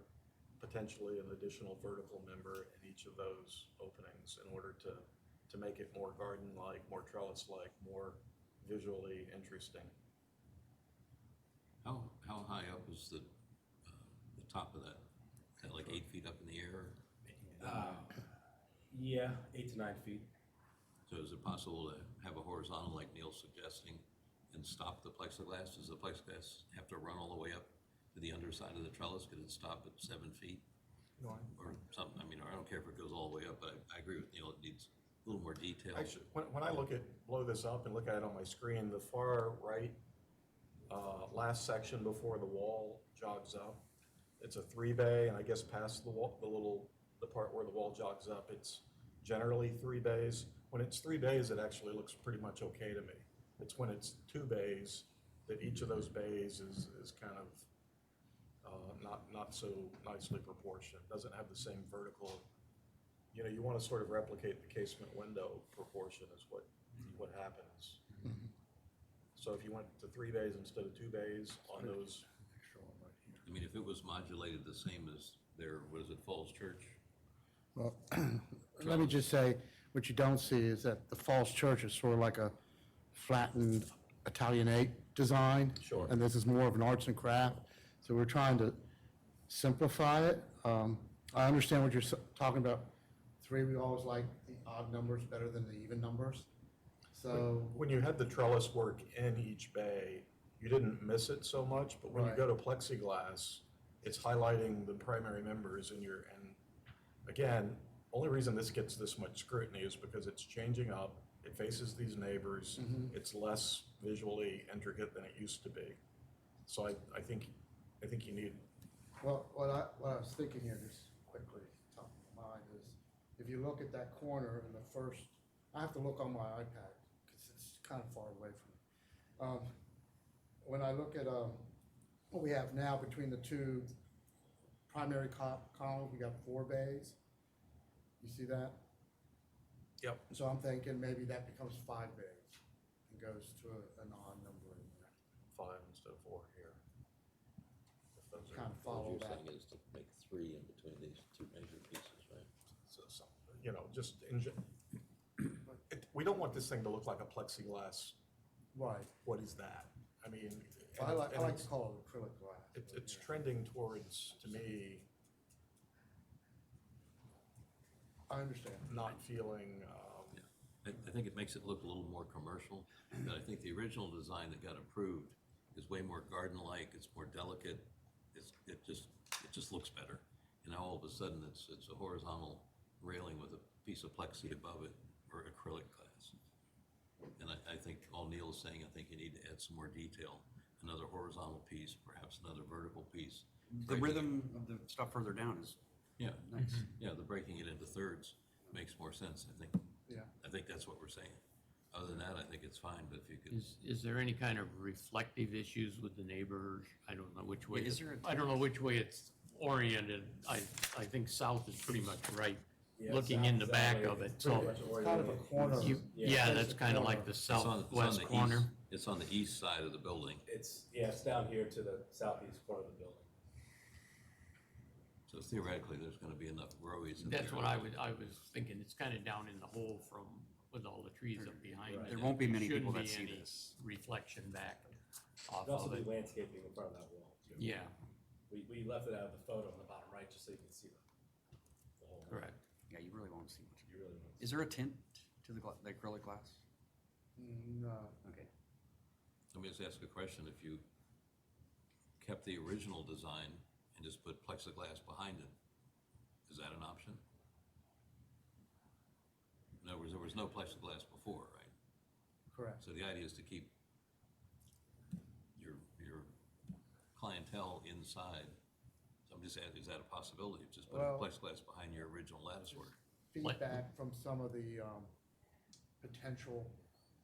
Speaker 2: potentially an additional vertical member in each of those openings in order to make it more garden-like, more trellis-like, more visually interesting.
Speaker 1: How high up is the top of that? Is that like 8 feet up in the air?
Speaker 10: Yeah, 8 to 9 feet.
Speaker 1: So is it possible to have a horizontal like Neil's suggesting and stop the plexiglass? Does the plexiglass have to run all the way up to the underside of the trellis? Could it stop at 7 feet?
Speaker 2: No,
Speaker 1: Or something? I mean, I don't care if it goes all the way up, but I agree with Neil, it needs a little more detail.
Speaker 2: Actually, when I blow this up and look at it on my screen, the far right, last section before the wall jogs up, it's a 3-bay, and I guess past the wall, the part where the wall jogs up, it's generally 3 bays. When it's 3 bays, it actually looks pretty much okay to me. It's when it's 2 bays that each of those bays is kind of not so nicely proportioned, doesn't have the same vertical. You know, you want to sort of replicate the casement window proportion is what happens. So if you went to 3 bays instead of 2 bays on those,
Speaker 1: I mean, if it was modulated the same as their, what is it, Falls Church?
Speaker 12: Well, let me just say, what you don't see is that the Falls Church is sort of like a flattened Italianate design.
Speaker 2: Sure.
Speaker 12: And this is more of an arts and craft. So we're trying to simplify it. I understand what you're talking about. 3, we always like the odd numbers better than the even numbers. So,
Speaker 2: when you had the trellis work in each bay, you didn't miss it so much, but when you
Speaker 12: Right.
Speaker 2: go to plexiglass, it's highlighting the primary members and again, only reason this gets this much scrutiny is because it's changing up, it faces these neighbors, it's less visually intricate than it used to be. So I think you need,
Speaker 12: well, what I was thinking here, just quickly, top of my mind, is if you look at that corner in the first, I have to look on my iPad because it's kind of far away from me. When I look at what we have now between the two primary columns, we got 4 bays. You see that?
Speaker 2: Yep.
Speaker 12: So I'm thinking maybe that becomes 5 bays and goes to an odd number in there.
Speaker 2: 5 instead of 4 here. If those are-
Speaker 12: Kind of
Speaker 1: What
Speaker 12: follow
Speaker 1: you're
Speaker 12: that.
Speaker 1: saying is to make 3 in between these 2 measured pieces, right?
Speaker 2: so, you know, just we don't want this thing to look like a plexiglass.
Speaker 12: Right.
Speaker 2: What is that? I mean,
Speaker 12: Well, I like to call it acrylic glass.
Speaker 2: It's trending towards, to me,
Speaker 12: I understand.
Speaker 2: not feeling,
Speaker 1: I think it makes it look a little more commercial, but I think the original design that got approved is way more garden-like, it's more delicate, it just looks better. And now all of a sudden, it's a horizontal railing with a piece of plexi above it, or acrylic glass. And I think all Neil is saying, I think you need to add some more detail, another horizontal piece, perhaps another vertical piece.
Speaker 3: The rhythm of the stuff further down is
Speaker 1: Yeah,
Speaker 3: nice.
Speaker 1: yeah, the breaking it into thirds makes more sense, I think.
Speaker 12: Yeah.
Speaker 1: I think that's what we're saying. Other than that, I think it's fine, but if you could,
Speaker 4: Is there any kind of reflective issues with the neighbors? I don't know which way.
Speaker 3: Yeah, is there a
Speaker 4: I don't know which way it's oriented. I think south is pretty much right,
Speaker 10: Yeah,
Speaker 4: looking in the
Speaker 10: south,
Speaker 4: back
Speaker 10: that way,
Speaker 4: of it,
Speaker 10: it's pretty
Speaker 4: so.
Speaker 10: much
Speaker 12: It's kind of a corner.
Speaker 4: Yeah, that's kind of like the
Speaker 1: it's on the
Speaker 4: southwest corner.
Speaker 1: east, it's on the east side of the building.
Speaker 10: It's down here to the southeast corner of the building.
Speaker 1: So theoretically, there's gonna be enough growies in there.
Speaker 4: That's what I was thinking. It's kind of down in the hole from, with all the trees up behind it.
Speaker 3: There won't be many
Speaker 4: Shouldn't
Speaker 3: people that
Speaker 4: be
Speaker 3: see
Speaker 4: any
Speaker 3: this.
Speaker 4: reflection back off
Speaker 10: There'll also
Speaker 4: of
Speaker 10: be
Speaker 4: it.
Speaker 10: landscaping in front of that wall too.
Speaker 4: Yeah,
Speaker 10: We left it out of the photo on the bottom right, just so you can see the whole.
Speaker 4: correct.
Speaker 3: Yeah, you really won't see much.
Speaker 10: You really won't.
Speaker 3: Is there a tint to the acrylic glass?
Speaker 12: No.
Speaker 3: Okay.
Speaker 1: Let me just ask a question. If you kept the original design and just put plexiglass behind it, is that an option? In other words, there was no plexiglass before, right?
Speaker 12: Correct.
Speaker 1: So the idea is to keep your clientele inside. So I'm just asking, is that a possibility? Just put
Speaker 12: Well-
Speaker 1: plexiglass behind your original lattice work?
Speaker 12: Feedback from some of the potential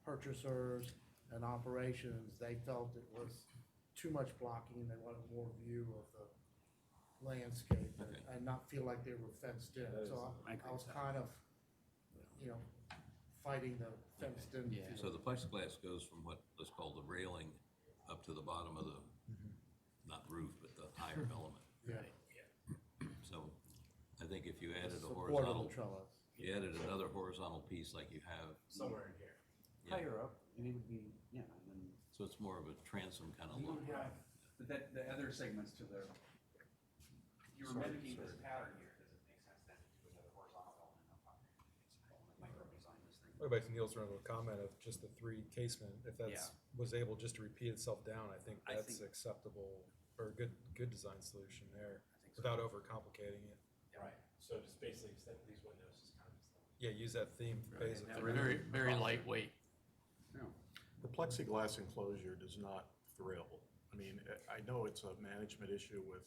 Speaker 12: purchasers and operations, they felt it was too much blocking, they wanted more view of the landscape and-
Speaker 1: Okay.
Speaker 12: and not feel like they were fenced in.
Speaker 10: That
Speaker 12: So
Speaker 3: I
Speaker 12: I
Speaker 3: agree
Speaker 12: was
Speaker 3: with that.
Speaker 12: kind of, fighting the fenced in
Speaker 4: Yeah.
Speaker 12: feel.
Speaker 1: So the plexiglass goes from what, let's call the railing up to the bottom of the, not roof, but the higher element.
Speaker 12: Yeah.
Speaker 1: So I think if you added a
Speaker 12: Support of
Speaker 1: horizontal,
Speaker 12: the trellis.
Speaker 1: you added another horizontal piece like you have,
Speaker 10: Somewhere in here.
Speaker 1: Yeah.
Speaker 3: Higher up, and it would be, yeah, and then.
Speaker 1: so it's more of a transom kind of
Speaker 3: You
Speaker 1: look.
Speaker 3: would have, but that, the other segments to the, you were mimicking this pattern here, does it make sense then to do another horizontal element up top? Micro design this thing.
Speaker 8: What about Neil's original comment of just the three casement, if that's, was able just to repeat itself down, I think
Speaker 3: I
Speaker 8: that's
Speaker 3: think-
Speaker 8: acceptable, or a good design solution there,
Speaker 3: I think so.
Speaker 8: without overcomplicating it.
Speaker 10: Right, so just basically extend these windows, just kind of.
Speaker 8: Yeah, use that theme phase of
Speaker 3: Right.
Speaker 8: three.
Speaker 4: Very, very lightweight.
Speaker 3: Yeah.
Speaker 2: the plexiglass enclosure does not thrill. I mean, I know it's a management issue with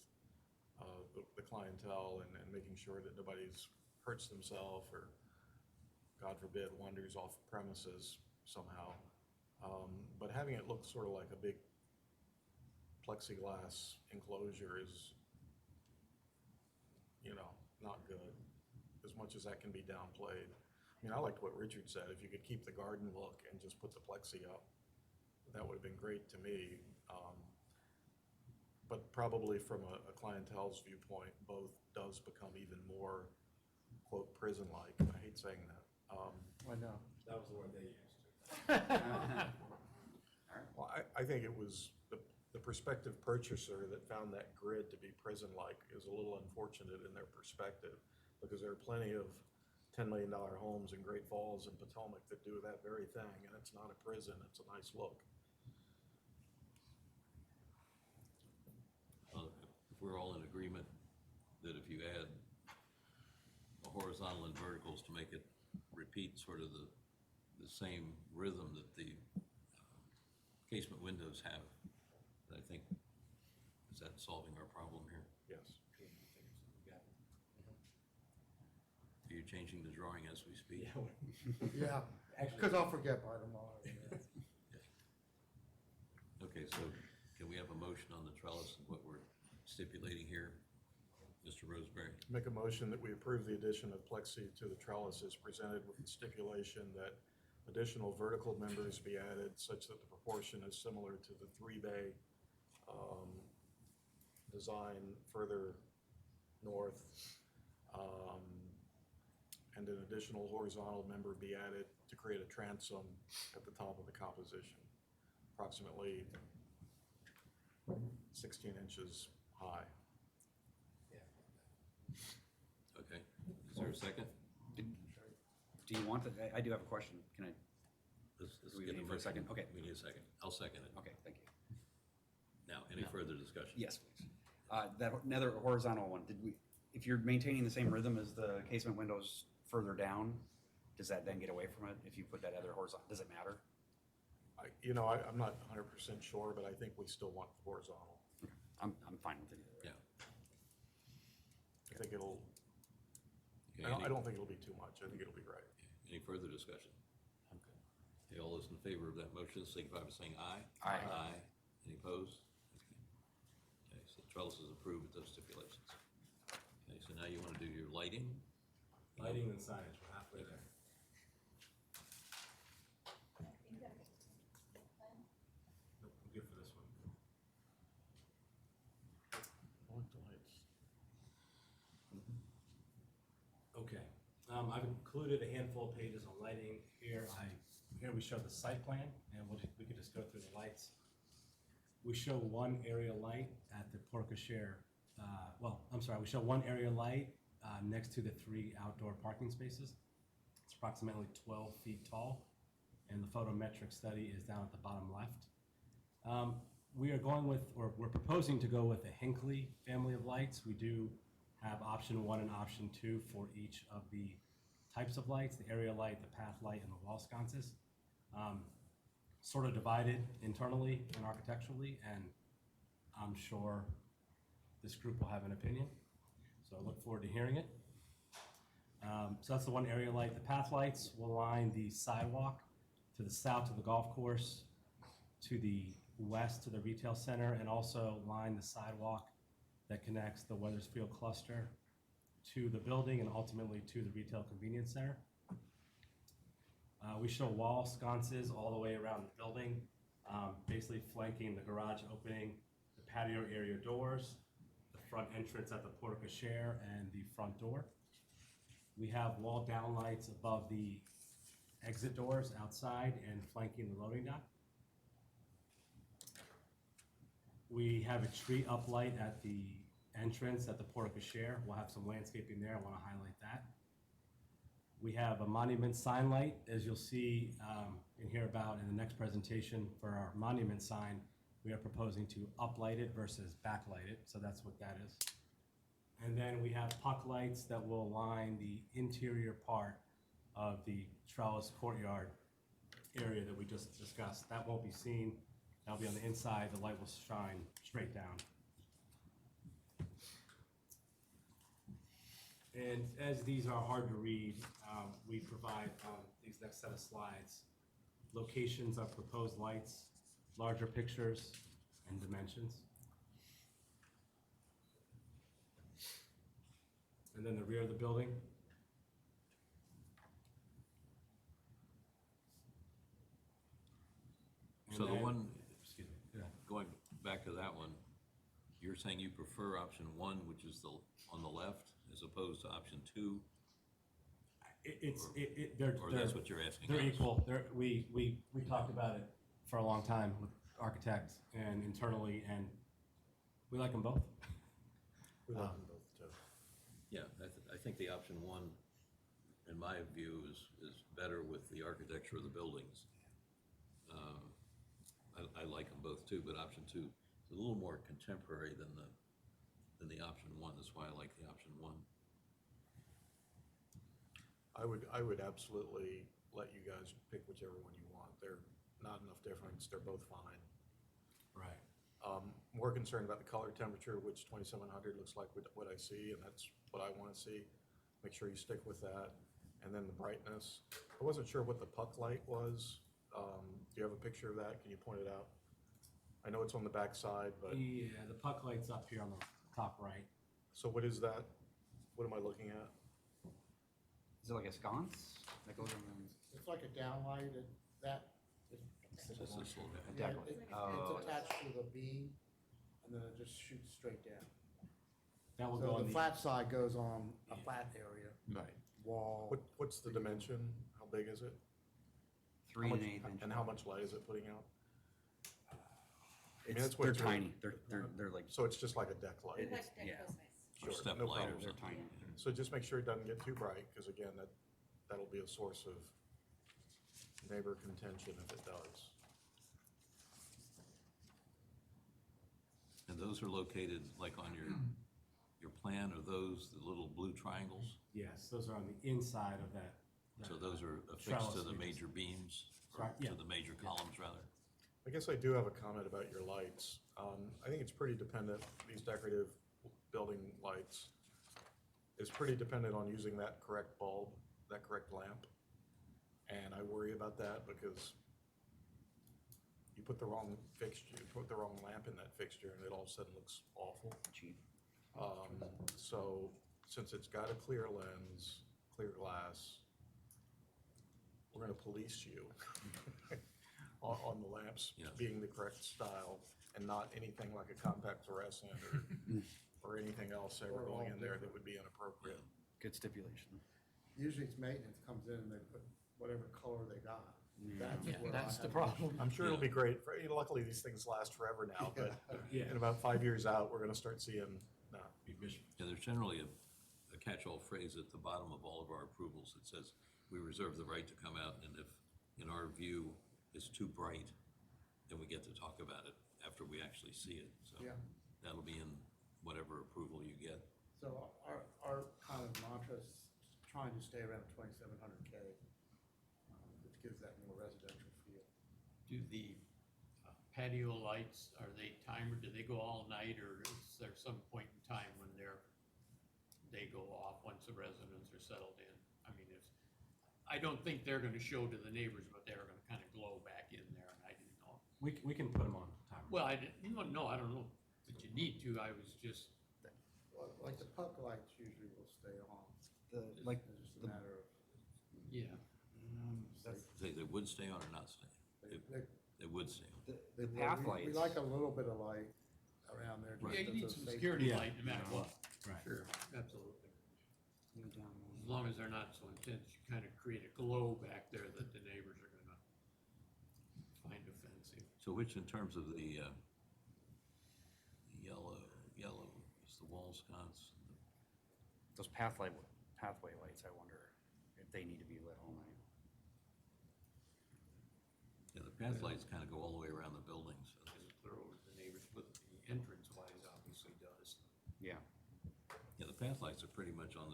Speaker 2: the clientele and making sure that nobody's hurts themselves or, God forbid, wanders off premises somehow. But having it look sort of like a big plexiglass enclosure is, not good, as much as that can be downplayed. I mean, I liked what Richard said. If you could keep the garden look and just put the plexi up, that would have been great to me. But probably from a clientele's viewpoint, both does become even more, quote, prison-like. I hate saying that.
Speaker 12: I know.
Speaker 10: That was the word they used.
Speaker 2: Well, I think it was the prospective purchaser that found that grid to be prison-like is a little unfortunate in their perspective, because there are plenty of $10 million homes in Great Falls and Potomac that do that very thing, and it's not a prison, it's a nice look.
Speaker 1: If we're all in agreement that if you add a horizontal and verticals to make it repeat sort of the same rhythm that the casement windows have, I think, is that solving our problem here?
Speaker 2: Yes.
Speaker 1: Are you changing the drawing as we speak?
Speaker 12: Yeah, because I'll forget by tomorrow. Yeah.
Speaker 1: Okay, so can we have a motion on the trellis of what we're stipulating here? Mr. Roseberry?
Speaker 2: Make a motion that we approve the addition of plexi to the trellis as presented with the stipulation that additional vertical members be added such that the proportion is similar to the 3-bay design further north. And an additional horizontal member be added to create a transom at the top of the composition, approximately 16 inches high.
Speaker 1: Okay, is there a second?
Speaker 3: Do you want to, I do have a question. Can I,
Speaker 1: Let's
Speaker 3: Do we
Speaker 1: get
Speaker 3: need
Speaker 1: a
Speaker 3: a second?
Speaker 1: motion.
Speaker 3: Okay.
Speaker 1: We need a second. I'll second it.
Speaker 3: okay, thank you.
Speaker 1: Now, any further discussion?
Speaker 3: Yes, please. That, another horizontal one, did we, if you're maintaining the same rhythm as the casement windows further down, does that then get away from it if you put that other horizontal, does it matter?
Speaker 2: I'm not 100% sure, but I think we still want horizontal.
Speaker 3: Okay. I'm fine with it either.
Speaker 1: Yeah.
Speaker 2: I think it'll,
Speaker 1: Okay,
Speaker 2: I don't think it'll be too much. I think it'll be right.
Speaker 1: Any further discussion? Okay, all those in favor of that motion, signify by saying aye.
Speaker 3: Aye.
Speaker 1: Aye. Any opposed? Okay, so Trellis is approved with those stipulations. Okay, so now you want to do your lighting?
Speaker 10: Lighting and signage, we're halfway there. Nope, I'm good for this one.
Speaker 2: I like the lights.
Speaker 10: Okay, I've included a handful of pages on lighting here. Here we show the site plan, and we could just go through the lights. We show one area light at the porte cochere. We show one area light next to the 3 outdoor parking spaces. It's approximately 12 feet tall, and the photometric study is down at the bottom left. We're proposing to go with a Hinckley family of lights. We do have option 1 and option 2 for each of the types of lights, the area light, the path light, and the wall sconces. Sort of divided internally and architecturally, and I'm sure this group will have an opinion. So I look forward to hearing it. So that's the one area light. The path lights will line the sidewalk to the south to the golf course, to the west to the retail center, and also line the sidewalk that connects the Weathersfield cluster to the building and ultimately to the retail convenience center. We show wall sconces all the way around the building, basically flanking the garage opening, the patio area doors, the front entrance at the porte cochere, and the front door. We have wall down lights above the exit doors outside and flanking the loading dock. We have a tree uplight at the entrance at the porte cochere. We'll have some landscaping there. I want to highlight that. We have a monument sign light, as you'll see and hear about in the next presentation for our monument sign. We are proposing to uplight it versus backlight it, so that's what that is. And then we have puck lights that will line the interior part of the Trellis courtyard area that we just discussed. That won't be seen. That'll be on the inside. The light will shine straight down. And as these are hard to read, we provide on these next set of slides locations of proposed lights, larger pictures, and dimensions. And then the rear of the building. And
Speaker 1: So the
Speaker 10: then-
Speaker 1: one,
Speaker 10: Excuse me. Yeah.
Speaker 1: going back to that one, you're saying you prefer option 1, which is on the left, as opposed to option 2? Or that's what you're asking
Speaker 10: They're
Speaker 1: us?
Speaker 10: equal. We talked about it for a long time with architects and internally, and we like them both.
Speaker 2: We like them both too.
Speaker 1: Yeah, I think the option 1, in my view, is better with the architecture of the buildings. I like them both too, but option 2 is a little more contemporary than the option 1. That's why I like the option 1.
Speaker 2: I would absolutely let you guys pick whichever one you want. They're not enough difference. They're both fine.
Speaker 10: Right.
Speaker 2: More concerned about the color temperature, which 2700 looks like what I see, and that's what I want to see. Make sure you stick with that. And then the brightness. I wasn't sure what the puck light was. Do you have a picture of that? Can you point it out? I know it's on the back side, but,
Speaker 10: Yeah, the puck light's up here on the top right.
Speaker 2: so what is that? What am I looking at?
Speaker 3: Is it like a sconce that goes on
Speaker 12: It's like a downlight, that is.
Speaker 1: Just this little guy.
Speaker 3: the
Speaker 12: Yeah,
Speaker 3: deck?
Speaker 12: it's attached to the beam, and then it just shoots straight down.
Speaker 10: That will go
Speaker 12: So
Speaker 10: on
Speaker 12: the flat side goes on a flat area,
Speaker 1: Right.
Speaker 12: wall.
Speaker 2: What's the dimension? How big is it?
Speaker 3: 3
Speaker 2: How
Speaker 3: and
Speaker 2: much-
Speaker 3: 1/8 inch.
Speaker 2: And how much light is it putting out? that's what
Speaker 3: They're
Speaker 2: you're-
Speaker 3: tiny, they're like,
Speaker 2: So it's just like a deck light?
Speaker 3: It-
Speaker 5: Like
Speaker 3: it's-
Speaker 5: deck
Speaker 3: yeah.
Speaker 5: post lights.
Speaker 1: Or step
Speaker 2: no
Speaker 1: light or
Speaker 2: problem.
Speaker 3: they're
Speaker 1: something.
Speaker 3: tiny.
Speaker 2: So just make sure it doesn't get too bright, because again, that'll be a source of neighbor contention if it does.
Speaker 1: And those are located like on your plan, are those the little blue triangles?
Speaker 10: Yes, those are on the inside of that.
Speaker 1: So those are affixed
Speaker 10: Trellis
Speaker 1: to the
Speaker 10: units.
Speaker 1: major beams, or
Speaker 10: Right, yeah.
Speaker 1: to the major columns, rather?
Speaker 2: I guess I do have a comment about your lights. I think it's pretty dependent, these decorative building lights, is pretty dependent on using that correct bulb, that correct lamp. And I worry about that because you put the wrong fixture, you put the wrong lamp in that fixture and it all of a sudden looks awful.
Speaker 3: Cheap.
Speaker 2: So since it's got a clear lens, clear glass, we're gonna police you on the lamps
Speaker 1: Yeah.
Speaker 2: being the correct style and not anything like a compact fluorescent or anything else ever
Speaker 12: Or all
Speaker 2: going in there that
Speaker 12: different.
Speaker 2: would be inappropriate.
Speaker 3: Good stipulation.
Speaker 12: Usually it's maintenance comes in and they put whatever color they got. That's
Speaker 4: Yeah,
Speaker 12: where I
Speaker 4: that's the
Speaker 12: have-
Speaker 4: problem.
Speaker 2: I'm sure it'll be great. Luckily, these things last forever now, but
Speaker 10: Yeah.
Speaker 2: in about 5 years out, we're gonna start seeing, no.
Speaker 1: Yeah, there's generally a catch-all phrase at the bottom of all of our approvals that says, we reserve the right to come out, and if, in our view, it's too bright, then we get to talk about it after we actually see it. So
Speaker 12: Yeah.
Speaker 1: that'll be in whatever approval you get.
Speaker 12: So our kind of mantra is trying to stay around 2,700K, which gives that more residential feel.
Speaker 4: Do the patio lights, are they timer, do they go all night, or is there some point in time when they go off once the residents are settled in? I mean, I don't think they're gonna show to the neighbors, but they're gonna kind of glow back in there, and I didn't know.
Speaker 10: We can put them on timer.
Speaker 4: Well, I didn't, no, I don't know that you need to, I was just,
Speaker 12: Well, like the puck lights usually will stay on.
Speaker 3: Like,
Speaker 12: It's just a matter of,
Speaker 4: yeah.
Speaker 1: They would stay on or not stay? They would stay on.
Speaker 3: the path
Speaker 12: we
Speaker 3: lights.
Speaker 12: like a little bit of light around there. just
Speaker 4: Yeah, you
Speaker 12: as
Speaker 4: need
Speaker 12: a
Speaker 4: some
Speaker 12: safety-
Speaker 4: security
Speaker 10: Yeah.
Speaker 4: light no matter what,
Speaker 10: Right.
Speaker 4: sure, absolutely. As long as they're not so intense, you kind of create a glow back there that the neighbors are gonna find offensive.
Speaker 1: So which, in terms of the yellow is the wall sconce?
Speaker 3: Those pathway lights, I wonder if they need to be lit all night.
Speaker 1: Yeah, the path lights kind of go all the way around the building, so.
Speaker 4: It's clear over to the neighbors, but the entrance wise obviously does.
Speaker 3: Yeah.
Speaker 1: Yeah, the path lights are pretty much on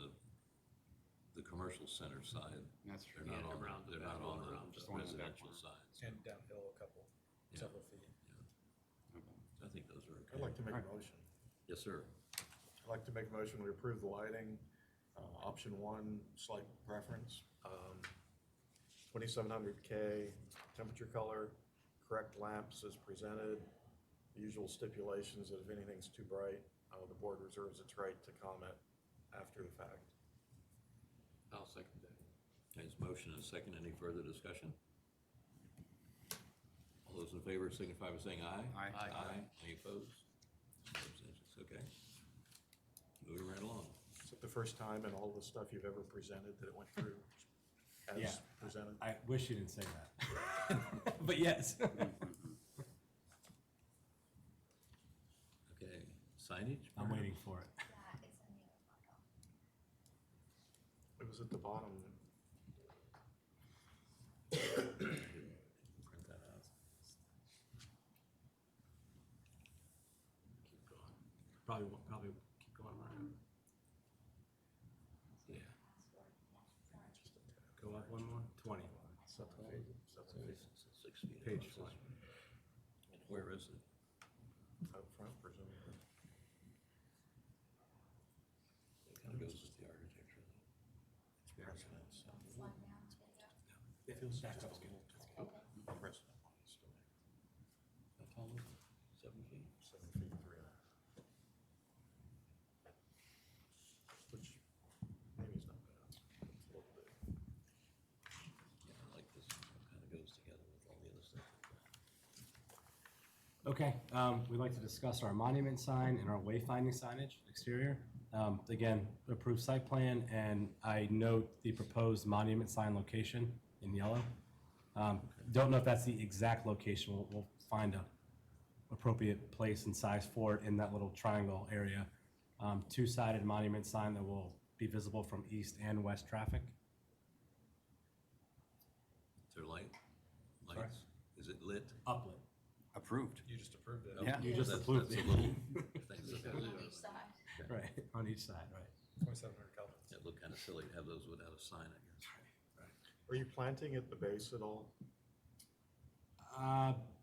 Speaker 1: the commercial center side.
Speaker 3: That's true.
Speaker 1: They're not
Speaker 4: Yeah,
Speaker 1: on,
Speaker 4: around the
Speaker 1: they're
Speaker 4: back,
Speaker 1: not on
Speaker 4: around
Speaker 1: the
Speaker 3: just on the back
Speaker 1: residential
Speaker 3: corner.
Speaker 1: sides.
Speaker 8: And downhill a couple,
Speaker 1: Yeah.
Speaker 8: several feet.
Speaker 1: I think those are okay.
Speaker 2: I'd like to make a motion.
Speaker 1: Yes, sir.
Speaker 2: I'd like to make a motion, we approve the lighting. Option one, slight preference. 2,700K, temperature color, correct lamps as presented. The usual stipulations that if anything's too bright, the board reserves its right to comment after the fact.
Speaker 4: I'll second that.
Speaker 1: Okay, it's motion and a second. Any further discussion? All those in favor signify by saying aye.
Speaker 3: Aye.
Speaker 1: Aye. Any opposed? Abstentions, okay. Moving right along.
Speaker 2: Is it the first time in all the stuff you've ever presented that it went through
Speaker 10: Yeah.
Speaker 2: as presented?
Speaker 10: I wish you didn't say that. But yes.
Speaker 1: Okay, signage?
Speaker 10: I'm waiting for it.
Speaker 5: Yeah, it's in the photo.
Speaker 2: It was at the bottom.
Speaker 1: Print that out. Keep going.
Speaker 10: Probably keep going around.
Speaker 1: Yeah.
Speaker 10: Go up one more, 20.
Speaker 1: 6 feet.
Speaker 10: Page
Speaker 1: across.
Speaker 10: 20.
Speaker 1: And where is it?
Speaker 2: Out front, presumably.
Speaker 1: It kind of goes with the architecture.
Speaker 10: Yeah.
Speaker 5: Slide down, yeah.
Speaker 2: Feels
Speaker 10: Back
Speaker 2: just
Speaker 10: up's
Speaker 2: a
Speaker 10: good.
Speaker 2: little precedent still.
Speaker 1: How tall is it? 7 feet?
Speaker 2: 7 feet 3. Which maybe is not bad. It's a little bit.
Speaker 1: Yeah, I like this. It kind of goes together with all the other stuff.
Speaker 10: Okay, we'd like to discuss our monument sign and our wayfinding signage exterior. Again, approved site plan, and I note the proposed monument sign location in yellow. Don't know if that's the exact location. We'll find appropriate place and size for it in that little triangle area. Two-sided monument sign that will be visible from east and west traffic.
Speaker 1: Is there lights? Is it lit?
Speaker 10: Uplit.
Speaker 3: Approved.
Speaker 8: You just approved it.
Speaker 3: Yeah.
Speaker 10: You just
Speaker 1: That's-
Speaker 10: approved
Speaker 1: that's
Speaker 10: it.
Speaker 1: a little thing
Speaker 5: On
Speaker 1: that-
Speaker 5: each side.
Speaker 10: Right, on each side, right.
Speaker 8: 2,700 kelvins.
Speaker 1: It looked kind of silly to have those without a sign, I guess.
Speaker 2: Are you planting at the base at all?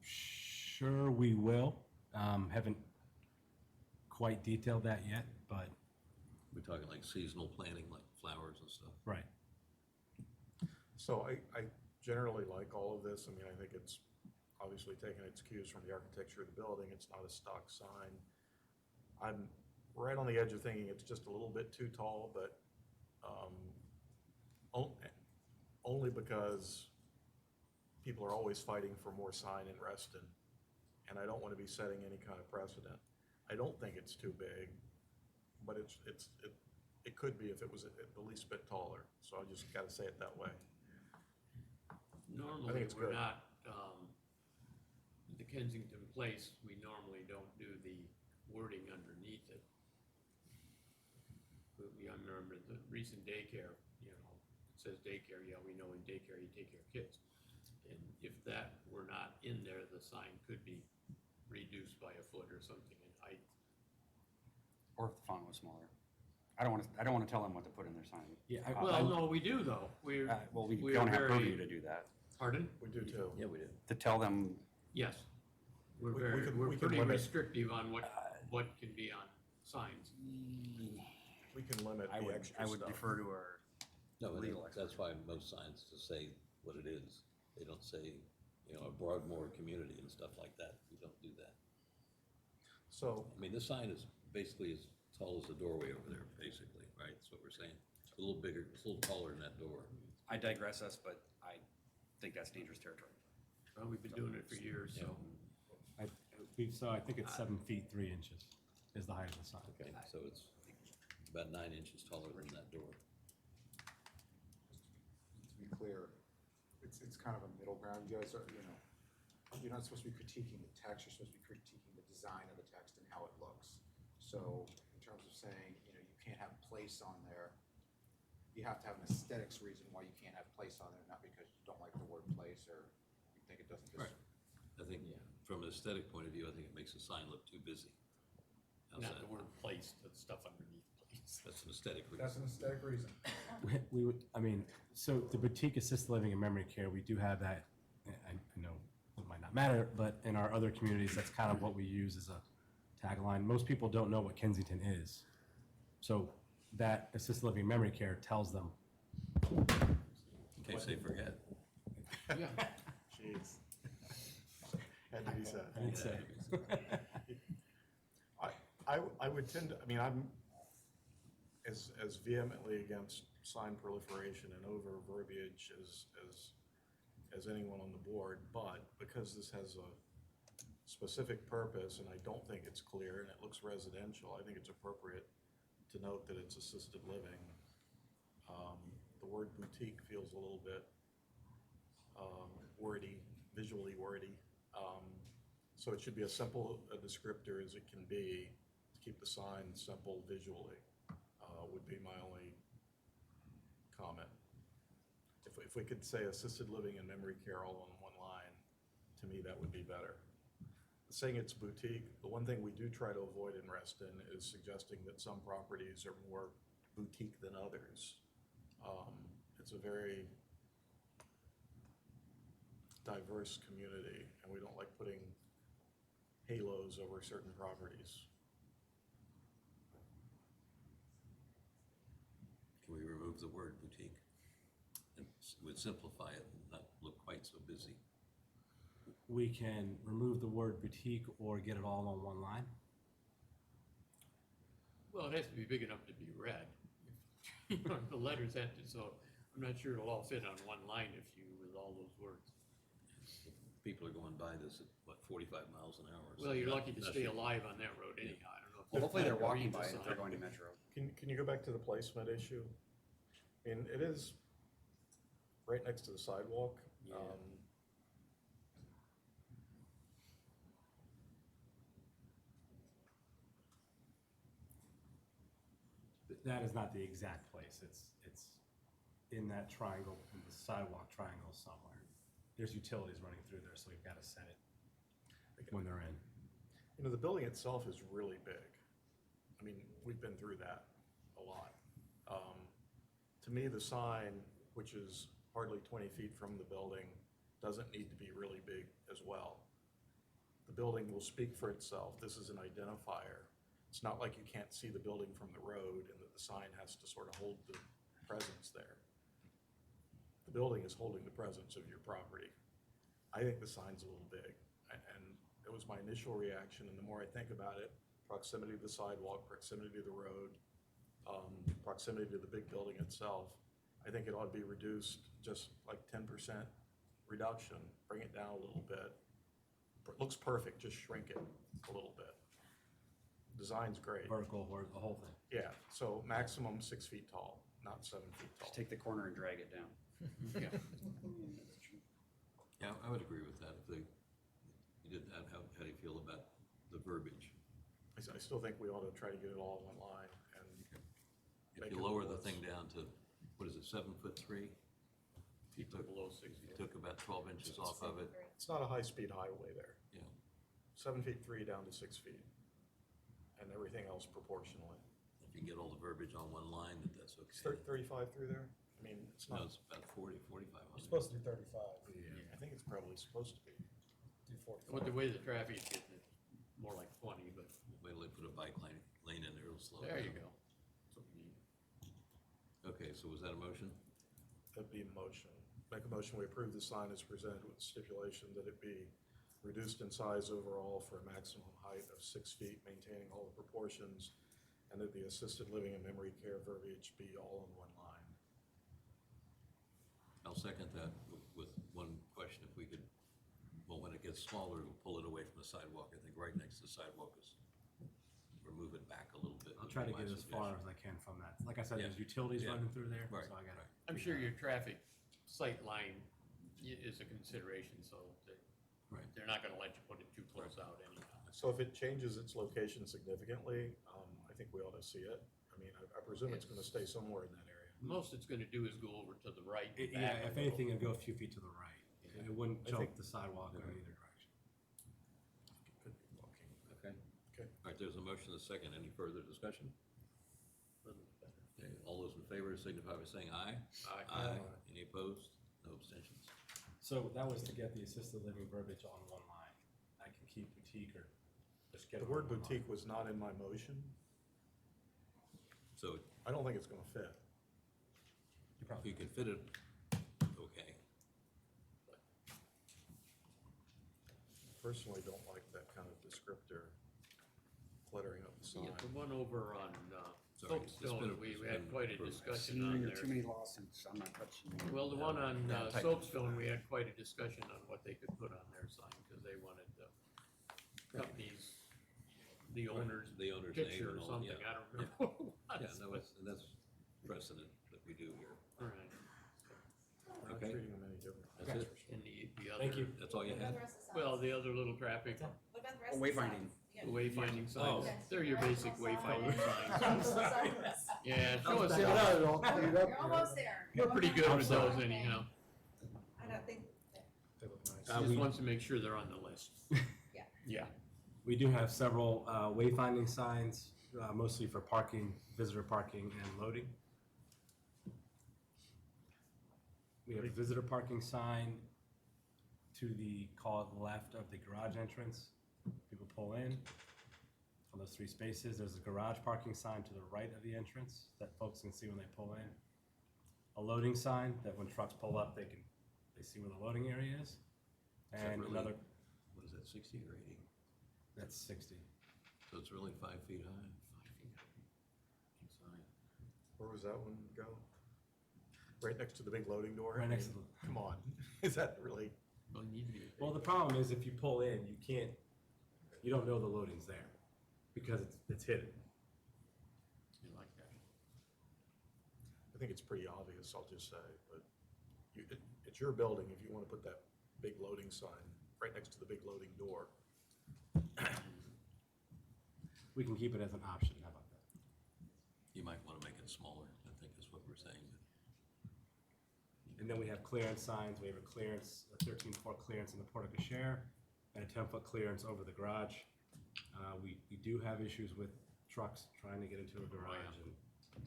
Speaker 10: Sure we will. Haven't quite detailed that yet, but
Speaker 1: We're talking like seasonal planting, like flowers and stuff.
Speaker 10: right.
Speaker 2: So I generally like all of this. I mean, I think it's obviously taking its cues from the architecture of the building. It's not a stock sign. I'm right on the edge of thinking it's just a little bit too tall, but only because people are always fighting for more sign in Reston, and I don't want to be setting any kind of precedent. I don't think it's too big, but it could be if it was the least bit taller. So I just got to say it that way.
Speaker 4: Normally,
Speaker 2: it's
Speaker 4: we're
Speaker 2: good.
Speaker 4: not, the Kensington Place, we normally don't do the wording underneath it. I remember the recent daycare, you know, it says daycare, yeah, we know in daycare you take care of kids. And if that were not in there, the sign could be reduced by a foot or something in height.
Speaker 3: Or if the font was smaller. I don't want to tell them what to put in their sign.
Speaker 10: Yeah,
Speaker 4: Well, no, we do though. We're,
Speaker 3: Well, we
Speaker 4: we
Speaker 3: don't
Speaker 4: are
Speaker 3: have
Speaker 4: very-
Speaker 3: purview to do that.
Speaker 4: Pardon?
Speaker 2: We do too.
Speaker 1: Yeah, we did.
Speaker 3: To tell them,
Speaker 4: Yes. We're
Speaker 2: We
Speaker 4: very,
Speaker 2: can-
Speaker 4: we're
Speaker 2: we can
Speaker 4: pretty
Speaker 2: limit-
Speaker 4: restrictive on what can be on signs.
Speaker 2: We can limit
Speaker 3: I
Speaker 2: the
Speaker 3: would,
Speaker 2: extra
Speaker 3: I would
Speaker 2: stuff.
Speaker 3: defer to our
Speaker 1: No, and
Speaker 3: legal
Speaker 1: that's
Speaker 3: expert.
Speaker 1: why most signs just say what it is. They don't say, you know, a Broadmoor community and stuff like that. We don't do that.
Speaker 2: So,
Speaker 1: I mean, this sign is basically as tall as the doorway over there, basically, right? That's what we're saying. It's a little bigger, it's a little taller than that door.
Speaker 3: I digress us, but I think that's dangerous territory.
Speaker 4: Well, we've been doing it for years, so.
Speaker 10: I think it's 7 feet 3 inches is the height of the sign.
Speaker 1: Okay, so it's about 9 inches taller than that door.
Speaker 6: To be clear, it's kind of a middle ground. You guys are, you're not supposed to be critiquing the text, you're supposed to be critiquing the design of the text and how it looks. So in terms of saying, you can't have place on there, you have to have an aesthetics reason why you can't have place on there, not because you don't like the word place or you think it doesn't just.
Speaker 1: Right. I think, from an aesthetic point of view, I think it makes the sign look too busy. How's
Speaker 4: Not
Speaker 1: that?
Speaker 4: the word place, but stuff underneath place.
Speaker 1: That's an aesthetic reason.
Speaker 6: That's an aesthetic reason.
Speaker 10: We would, I mean, so the boutique assisted living and memory care, we do have that. I know it might not matter, but in our other communities, that's kind of what we use as a tagline. Most people don't know what Kensington is. So that assisted living and memory care tells them.
Speaker 1: In case they forget.
Speaker 4: Yeah.
Speaker 2: jeez. Had to be said.
Speaker 10: I'd say.
Speaker 2: I would tend to, I mean, I'm as vehemently against sign proliferation and over verbiage as anyone on the board, but because this has a specific purpose and I don't think it's clear and it looks residential, I think it's appropriate to note that it's assisted living. The word boutique feels a little bit wordy, visually wordy. So it should be as simple a descriptor as it can be to keep the sign simple visually, would be my only comment. If we could say assisted living and memory care all on one line, to me, that would be better. Saying it's boutique, the one thing we do try to avoid in Reston is suggesting that some properties are more boutique than others. It's a very diverse community, and we don't like putting halos over certain properties.
Speaker 1: Can we remove the word boutique? And would simplify it and not look quite so busy.
Speaker 10: We can remove the word boutique or get it all on one line.
Speaker 4: Well, it has to be big enough to be read. You know, the letters have to, so I'm not sure it'll all fit on one line with all those words.
Speaker 1: People are going by this at, what, 45 miles an hour?
Speaker 4: Well, you're lucky to
Speaker 1: Not
Speaker 4: stay
Speaker 1: sure.
Speaker 4: alive on that road anyhow. I don't know.
Speaker 3: Well, hopefully they're walking
Speaker 4: Read the
Speaker 3: by it if they're
Speaker 4: sign.
Speaker 3: going to Metro.
Speaker 2: Can you go back to the placement issue? I mean, it is right next to the sidewalk.
Speaker 4: Yeah.
Speaker 10: That is not the exact place. It's in that triangle, in the sidewalk triangle somewhere. There's utilities running through there, so we've got to set it when they're in.
Speaker 2: You know, the building itself is really big. I mean, we've been through that a lot. To me, the sign, which is hardly 20 feet from the building, doesn't need to be really big as well. The building will speak for itself. This is an identifier. It's not like you can't see the building from the road and that the sign has to sort of hold the presence there. The building is holding the presence of your property. I think the sign's a little big, and it was my initial reaction, and the more I think about it, proximity to the sidewalk, proximity to the road, proximity to the big building itself, I think it ought to be reduced just like 10% reduction, bring it down a little bit. It looks perfect, just shrink it a little bit. Design's great.
Speaker 10: Vertical or the whole thing.
Speaker 2: Yeah, so maximum 6 feet tall, not 7 feet tall.
Speaker 3: Just take the corner and drag it down.
Speaker 4: Yeah.
Speaker 1: Yeah, I would agree with that. If you did that, how do you feel about the verbiage?
Speaker 2: I still think we ought to try to get it all in one line and
Speaker 1: If
Speaker 2: make
Speaker 1: you
Speaker 2: it
Speaker 1: lower the
Speaker 2: worse.
Speaker 1: thing down to, what is it, 7'3"?
Speaker 4: Keep it below 6
Speaker 1: You
Speaker 4: feet.
Speaker 1: took about 12 inches off of it.
Speaker 2: It's not a high-speed highway there.
Speaker 1: Yeah.
Speaker 2: 7'3" down to 6 feet, and everything else proportionally.
Speaker 1: If you can get all the verbiage on one line, that's
Speaker 2: It's
Speaker 1: okay.
Speaker 2: 35 through there? I mean, it's
Speaker 1: No,
Speaker 2: not,
Speaker 1: it's about 40, 45 on
Speaker 11: You're
Speaker 1: it.
Speaker 11: supposed to do 35.
Speaker 2: I think it's probably supposed to be.
Speaker 11: Do 45.
Speaker 4: With the way the traffic is getting, it's more like 20, but
Speaker 1: Wait till they put a bike lane in there, it'll slow down.
Speaker 4: there you go. That's what we need.
Speaker 1: Okay, so was that a motion?
Speaker 2: That'd be a motion. Make a motion, we approve the sign as presented with stipulation that it be reduced in size overall for a maximum height of 6 feet, maintaining all the proportions, and that the assisted living and memory care verbiage be all in one line.
Speaker 1: I'll second that with one question. If we could, well, when it gets smaller, we'll pull it away from the sidewalk. I think right next to the sidewalk is, or move it back a little bit.
Speaker 10: I'll try to
Speaker 1: would be
Speaker 10: get
Speaker 1: my
Speaker 10: as far
Speaker 1: suggestion.
Speaker 10: as I can from that. Like I said,
Speaker 1: Yeah.
Speaker 10: there's utilities
Speaker 1: Yeah.
Speaker 10: running through there,
Speaker 1: Right,
Speaker 10: so I gotta.
Speaker 1: right.
Speaker 4: I'm sure your traffic sight line is a consideration, so
Speaker 1: Right.
Speaker 4: they're not gonna let you put it too close out anyhow.
Speaker 2: So if it changes its location significantly, I think we ought to see it. I mean, I presume it's gonna stay somewhere in that area.
Speaker 4: Most it's gonna do is go over to the right. and
Speaker 10: Yeah,
Speaker 4: back a
Speaker 10: if
Speaker 4: little.
Speaker 10: anything, it'd go a few feet to the right. It wouldn't
Speaker 2: I
Speaker 10: jump
Speaker 2: think-
Speaker 10: the sidewalk in
Speaker 1: Yeah.
Speaker 10: either direction.
Speaker 2: It could be walking.
Speaker 1: Okay.
Speaker 2: Okay.
Speaker 1: All right, there's a motion and a second. Any further discussion? Okay, all those in favor signify by saying aye.
Speaker 4: Aye.
Speaker 1: Any opposed? No abstentions?
Speaker 10: So that was to get the assisted living verbiage on one line. I can keep boutique or just get
Speaker 2: The
Speaker 10: it on
Speaker 2: word
Speaker 10: one line.
Speaker 2: boutique was not in my motion.
Speaker 1: So
Speaker 2: I don't think it's gonna fit.
Speaker 10: You
Speaker 1: if
Speaker 10: probably
Speaker 1: you can fit it, okay.
Speaker 2: Personally, don't like that kind of descriptor cluttering up the
Speaker 4: Yeah,
Speaker 2: sign.
Speaker 4: the one over on,
Speaker 1: Sorry, it's been-
Speaker 4: Soapstone, we
Speaker 1: it's
Speaker 4: had
Speaker 1: been
Speaker 4: quite a
Speaker 1: approved.
Speaker 4: discussion
Speaker 3: Too
Speaker 4: on
Speaker 3: many,
Speaker 4: there.
Speaker 3: too many lawsuits, I'm not touching it.
Speaker 4: Well, the one on
Speaker 1: Yeah, type
Speaker 4: Soapstone, we had quite a discussion on what they could put on their sign, because they wanted the companies, the owner's
Speaker 1: The owner's name
Speaker 4: picture
Speaker 1: and
Speaker 4: or
Speaker 1: all,
Speaker 4: something,
Speaker 1: yeah.
Speaker 4: I don't remember what it
Speaker 1: Yeah,
Speaker 4: was.
Speaker 1: no, that's precedent that we do here.
Speaker 4: All right.
Speaker 2: We're not
Speaker 1: Okay.
Speaker 2: treating them any different.
Speaker 1: That's
Speaker 2: That's
Speaker 1: it?
Speaker 2: for sure.
Speaker 4: And the other.
Speaker 10: Thank you.
Speaker 1: That's all you
Speaker 5: What about
Speaker 1: had?
Speaker 5: the rest of the signs?
Speaker 4: Well, the other little traffic,
Speaker 5: What about the rest
Speaker 3: Oh,
Speaker 5: of the
Speaker 3: wayfinding.
Speaker 5: signs? Yeah.
Speaker 4: wayfinding signs,
Speaker 5: Yes.
Speaker 4: they're your basic wayfinding signs.
Speaker 5: Signs.
Speaker 4: Yeah, show us,
Speaker 12: Get out, it all cleaned up
Speaker 5: You're
Speaker 12: here.
Speaker 5: almost there.
Speaker 4: we're pretty good with those
Speaker 5: Okay.
Speaker 4: anyhow.
Speaker 5: I don't think,
Speaker 2: They look nice.
Speaker 10: Uh,
Speaker 4: Just
Speaker 10: we-
Speaker 4: wants to make sure they're on the list.
Speaker 5: Yeah.
Speaker 4: Yeah.
Speaker 10: We do have several wayfinding signs, mostly for parking, visitor parking and loading. We have a visitor parking sign to the, call it left of the garage entrance. People pull in on those 3 spaces. There's a garage parking sign to the right of the entrance that folks can see when they pull in. A loading sign that when trucks pull up, they see where the loading area is.
Speaker 1: Is that
Speaker 10: And
Speaker 1: really-
Speaker 10: another,
Speaker 1: What is that, 60 or 80?
Speaker 10: that's 60.
Speaker 1: So it's really 5 feet high? 5 feet high. Sign.
Speaker 2: Where was that one go? Right next to the big loading door?
Speaker 10: Right next to the.
Speaker 2: Come on, is that really?
Speaker 4: Well, you need to be.
Speaker 10: Well, the problem is if you pull in, you don't know the loading's there because it's hidden.
Speaker 4: You like that.
Speaker 2: I think it's pretty obvious, I'll just say, but it's your building if you want to put that big loading sign right next to the big loading door.
Speaker 10: We can keep it as an option. How about that?
Speaker 1: You might want to make it smaller, I think is what we're saying.
Speaker 10: And then we have clearance signs, we have a clearance, a 13-foot clearance in the porte cochere, and a 10-foot clearance over the garage. We do have issues with trucks trying to get into a garage, and so.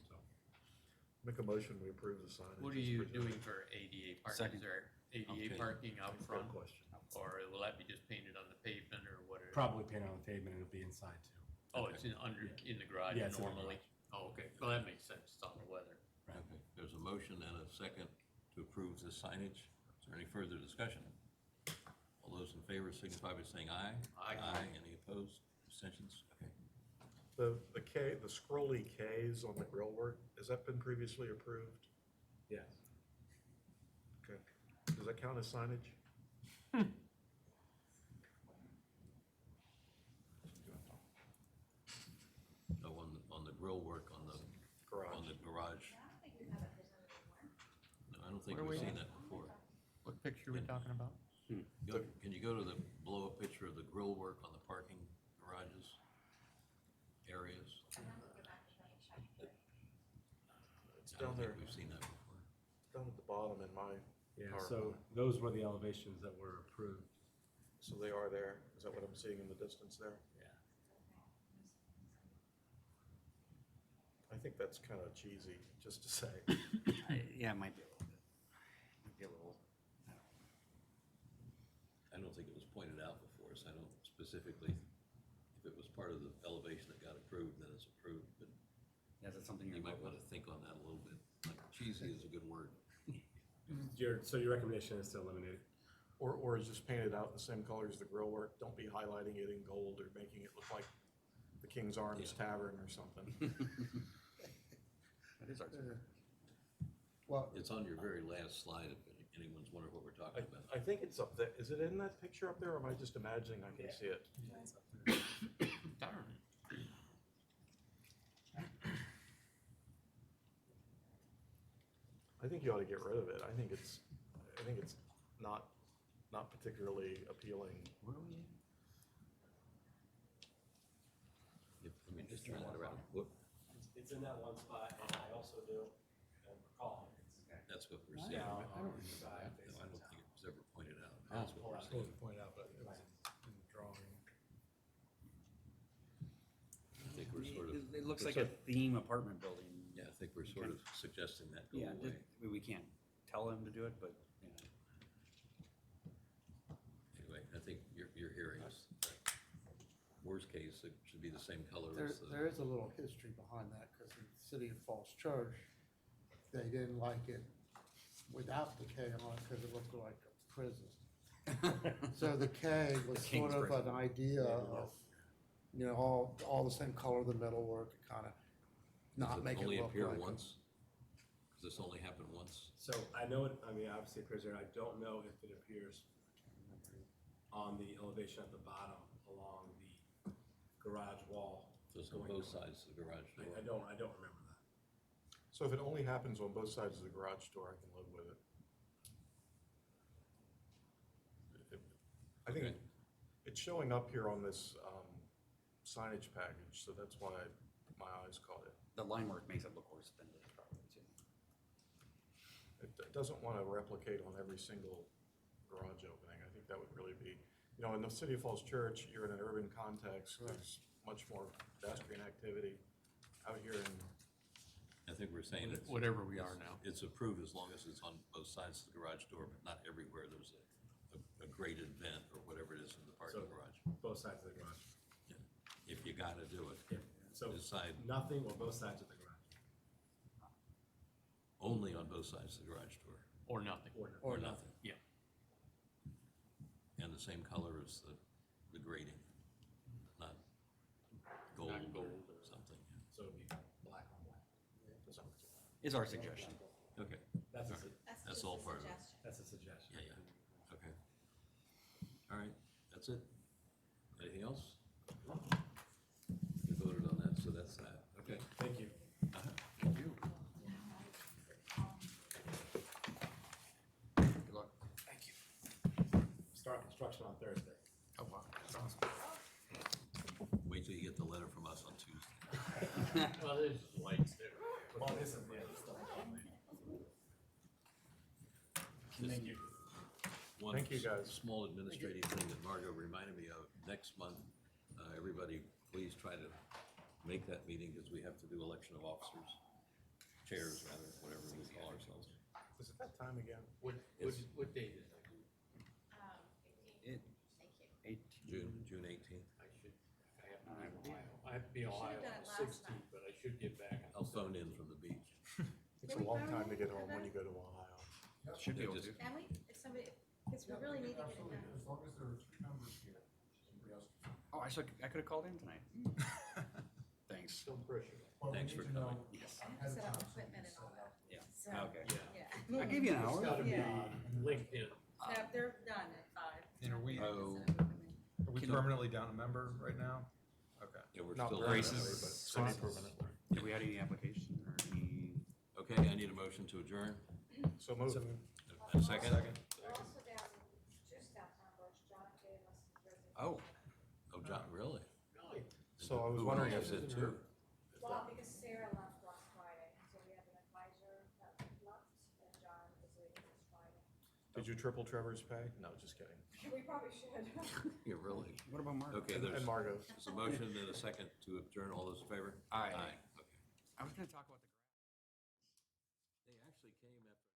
Speaker 2: Make a motion, we approve the signage.
Speaker 4: What are
Speaker 2: as
Speaker 4: you
Speaker 2: presented.
Speaker 4: doing for ADA parking?
Speaker 3: Second.
Speaker 4: Is there ADA
Speaker 1: Okay.
Speaker 4: parking out
Speaker 2: Good
Speaker 4: front?
Speaker 2: question.
Speaker 4: Or will that be just painted on the pavement or what?
Speaker 10: Probably paint on the pavement and it'll be inside too.
Speaker 4: Oh, it's in the garage
Speaker 10: Yeah, it's in the
Speaker 4: normally? Oh, okay, well, that makes sense, it's on the weather.
Speaker 1: Okay, there's a motion and a second to approve the signage. Is there any further discussion? All those in favor signify by saying aye.
Speaker 4: Aye.
Speaker 1: Any opposed? Abstentions? Okay.
Speaker 2: The scrolly Ks on the grill work, has that been previously approved?
Speaker 10: Yes.
Speaker 2: Okay. Does that count as signage?
Speaker 1: Oh, on the grill work on the garage.
Speaker 5: I don't think we have it presented anymore.
Speaker 1: No, I don't think
Speaker 4: Where are
Speaker 1: we've
Speaker 4: we
Speaker 1: seen
Speaker 4: at?
Speaker 1: that before.
Speaker 4: What picture are we talking about?
Speaker 1: Can you go to the blow-up picture of the grill work on the parking garages areas?
Speaker 5: And I'm gonna go back and check.
Speaker 2: It's
Speaker 1: I don't
Speaker 2: down
Speaker 1: think
Speaker 2: there,
Speaker 1: we've seen that before.
Speaker 2: down at the bottom in my
Speaker 10: Yeah,
Speaker 2: PowerPoint.
Speaker 10: so those were the elevations that were approved.
Speaker 2: So they are there. Is that what I'm seeing in the distance there?
Speaker 10: Yeah.
Speaker 2: I think that's kind of cheesy, just to say.
Speaker 3: Yeah, it might be a little bit. Might be a little,
Speaker 1: I don't think it was pointed out before, so I don't specifically, if it was part of the elevation that got approved, then it's approved, but
Speaker 3: yeah, is that something
Speaker 1: you
Speaker 3: you're?
Speaker 1: might want to think on that a little bit. Like cheesy is a good word.
Speaker 10: So your recommendation is to eliminate it?
Speaker 2: Or is just painted out the same color as the grill work. Don't be highlighting it in gold or making it look like the King's Arms
Speaker 1: Yeah.
Speaker 2: Tavern or something.
Speaker 3: That is our.
Speaker 12: Well,
Speaker 1: It's on your very last slide, if anyone's wondering what we're talking about.
Speaker 2: I think it's up there. Is it in that picture up there, or am I just imagining I can see it?
Speaker 4: Darn.
Speaker 2: I think you ought to get rid of it. I think it's not particularly appealing.
Speaker 1: Where are we? Let me just turn that around. Whoop,
Speaker 10: It's in that one spot, and I also do recall.
Speaker 1: that's what we're seeing.
Speaker 10: Yeah.
Speaker 1: No, I don't think it was ever pointed out. That's what we're
Speaker 8: It
Speaker 1: seeing.
Speaker 8: wasn't pointed out, but it was in the drawing.
Speaker 1: I think we're sort of.
Speaker 3: It looks
Speaker 1: we're
Speaker 3: like a
Speaker 1: sort-
Speaker 3: theme apartment building.
Speaker 1: Yeah, I think we're sort of suggesting that go
Speaker 3: Yeah,
Speaker 1: away.
Speaker 3: we can't tell them to do it, but, you know.
Speaker 1: Anyway, I think you're hearing us. Worst case, it should be the same color
Speaker 12: there,
Speaker 1: as the.
Speaker 12: there is a little history behind that, because in the city of Falls Church, they didn't like it without the K on it, because it looked like a prison. So the K was
Speaker 3: King's
Speaker 12: sort of
Speaker 3: prison.
Speaker 12: an idea of, you know, all the same color, the metalwork, kind of not make it
Speaker 1: Only
Speaker 12: look
Speaker 1: appear
Speaker 12: like.
Speaker 1: once? Does this only happen once?
Speaker 10: So I know it, I mean, obviously it appears there, I don't know if it appears on the elevation at the bottom along the garage wall.
Speaker 1: So it's on both sides of the garage door?
Speaker 10: I don't remember that.
Speaker 2: So if it only happens on both sides of the garage door, I can live with it. I think
Speaker 1: Okay.
Speaker 2: it's showing up here on this signage package, so that's why my eyes caught it.
Speaker 3: The line work makes it look worse than it probably too.
Speaker 2: It doesn't want to replicate on every single garage opening. I think that would really be, you know, in the City of Falls Church, you're in an urban context, there's much more pedestrian activity. Out here in,
Speaker 1: I think we're saying it's.
Speaker 4: Whatever we are now.
Speaker 1: It's approved as long as it's on both sides of the garage door, but not everywhere there's a graded vent or whatever it is in the parking
Speaker 10: So-
Speaker 1: garage.
Speaker 10: Both sides of the garage.
Speaker 1: Yeah. If you gotta do it,
Speaker 10: So
Speaker 1: decide
Speaker 10: nothing on both sides of the garage.
Speaker 1: only on both sides of the garage door,
Speaker 4: Or nothing.
Speaker 1: or nothing.
Speaker 4: Yeah.
Speaker 1: And the same color as the grading, not gold
Speaker 4: Not
Speaker 1: or
Speaker 4: gold
Speaker 1: something.
Speaker 10: So it'd be black on black.
Speaker 3: Is our suggestion.
Speaker 1: Okay,
Speaker 10: That's a,
Speaker 1: That's
Speaker 5: just
Speaker 1: all
Speaker 5: a
Speaker 1: part of it.
Speaker 5: suggestion.
Speaker 10: that's a suggestion.
Speaker 1: yeah, okay. All right, that's it. Anything else? We voted on that, so that's that. Okay.
Speaker 10: Thank you.
Speaker 1: Thank you.
Speaker 3: Good luck.
Speaker 10: Start construction on Thursday.
Speaker 3: Oh, wow, that's awesome.
Speaker 1: Wait till you get the letter from us on Tuesday.
Speaker 4: Well, there's lights there.
Speaker 10: Thank you.
Speaker 1: One
Speaker 2: Thank you, guys.
Speaker 1: small administrative thing that Margot reminded me of, next month, everybody, please try to make that meeting, because we have to do election of officers, chairs rather, whatever we call ourselves.
Speaker 2: Is it that time again?
Speaker 4: What date is it?
Speaker 3: It,
Speaker 5: Thank you.
Speaker 1: June 18th.
Speaker 4: I should, I have to be in Ohio. I have to be in
Speaker 5: Should've
Speaker 4: Ohio
Speaker 5: done
Speaker 4: on
Speaker 5: it
Speaker 4: the
Speaker 5: last
Speaker 4: 16th,
Speaker 5: time.
Speaker 4: but I should get back on.
Speaker 1: I'll phone in from the beach.
Speaker 2: It's a long time to get home when you go to Ohio.
Speaker 3: should be
Speaker 1: Yeah,
Speaker 3: able
Speaker 1: just-
Speaker 3: to.
Speaker 5: Can we, if somebody, because we really need to get it
Speaker 11: Absolutely,
Speaker 5: done.
Speaker 11: as long as there are three members here, anybody else can.
Speaker 3: Oh, I could have called in tonight. Thanks.
Speaker 4: Don't pressure.
Speaker 11: Well, we
Speaker 1: Thanks
Speaker 11: need
Speaker 1: for
Speaker 11: to know
Speaker 1: coming.
Speaker 3: Yes.
Speaker 5: I have to set up equipment and all that.
Speaker 3: Yeah.
Speaker 5: So,
Speaker 3: Okay.
Speaker 5: yeah.
Speaker 3: I gave you an
Speaker 4: It's
Speaker 3: hour.
Speaker 4: gotta be
Speaker 5: Yeah.
Speaker 4: LinkedIn.
Speaker 5: No, they're done at 5.
Speaker 8: And are we,
Speaker 1: Oh.
Speaker 8: are we permanently down a member right now? Okay.
Speaker 1: Yeah, we're
Speaker 2: Not
Speaker 1: still.
Speaker 2: permanently,
Speaker 3: Grace's
Speaker 2: but
Speaker 3: process.
Speaker 2: semi-permanently.
Speaker 3: Have we had any application or any?
Speaker 1: Okay, I need a motion to adjourn.
Speaker 2: So move.
Speaker 1: A second?
Speaker 5: We're also down, just down numbers, John gave us his resignation.
Speaker 3: Oh,
Speaker 1: Oh, John, really?
Speaker 4: Really?
Speaker 2: So I was
Speaker 1: Who
Speaker 2: wondering
Speaker 1: else
Speaker 2: if
Speaker 1: is it too?
Speaker 5: Well, because Sarah left last Friday, so we have an advisor that left, and John is leaving this Friday.
Speaker 2: Did you triple Trevor's pay? No, just kidding.
Speaker 5: We probably should.
Speaker 1: Yeah, really?
Speaker 3: what about Mark?
Speaker 1: Okay,
Speaker 2: And
Speaker 1: there's
Speaker 2: Margot.
Speaker 1: there's a motion and a second to adjourn. All those in favor?
Speaker 3: Aye.
Speaker 1: Aye, okay.
Speaker 3: I was gonna talk about the.
Speaker 1: They actually came after.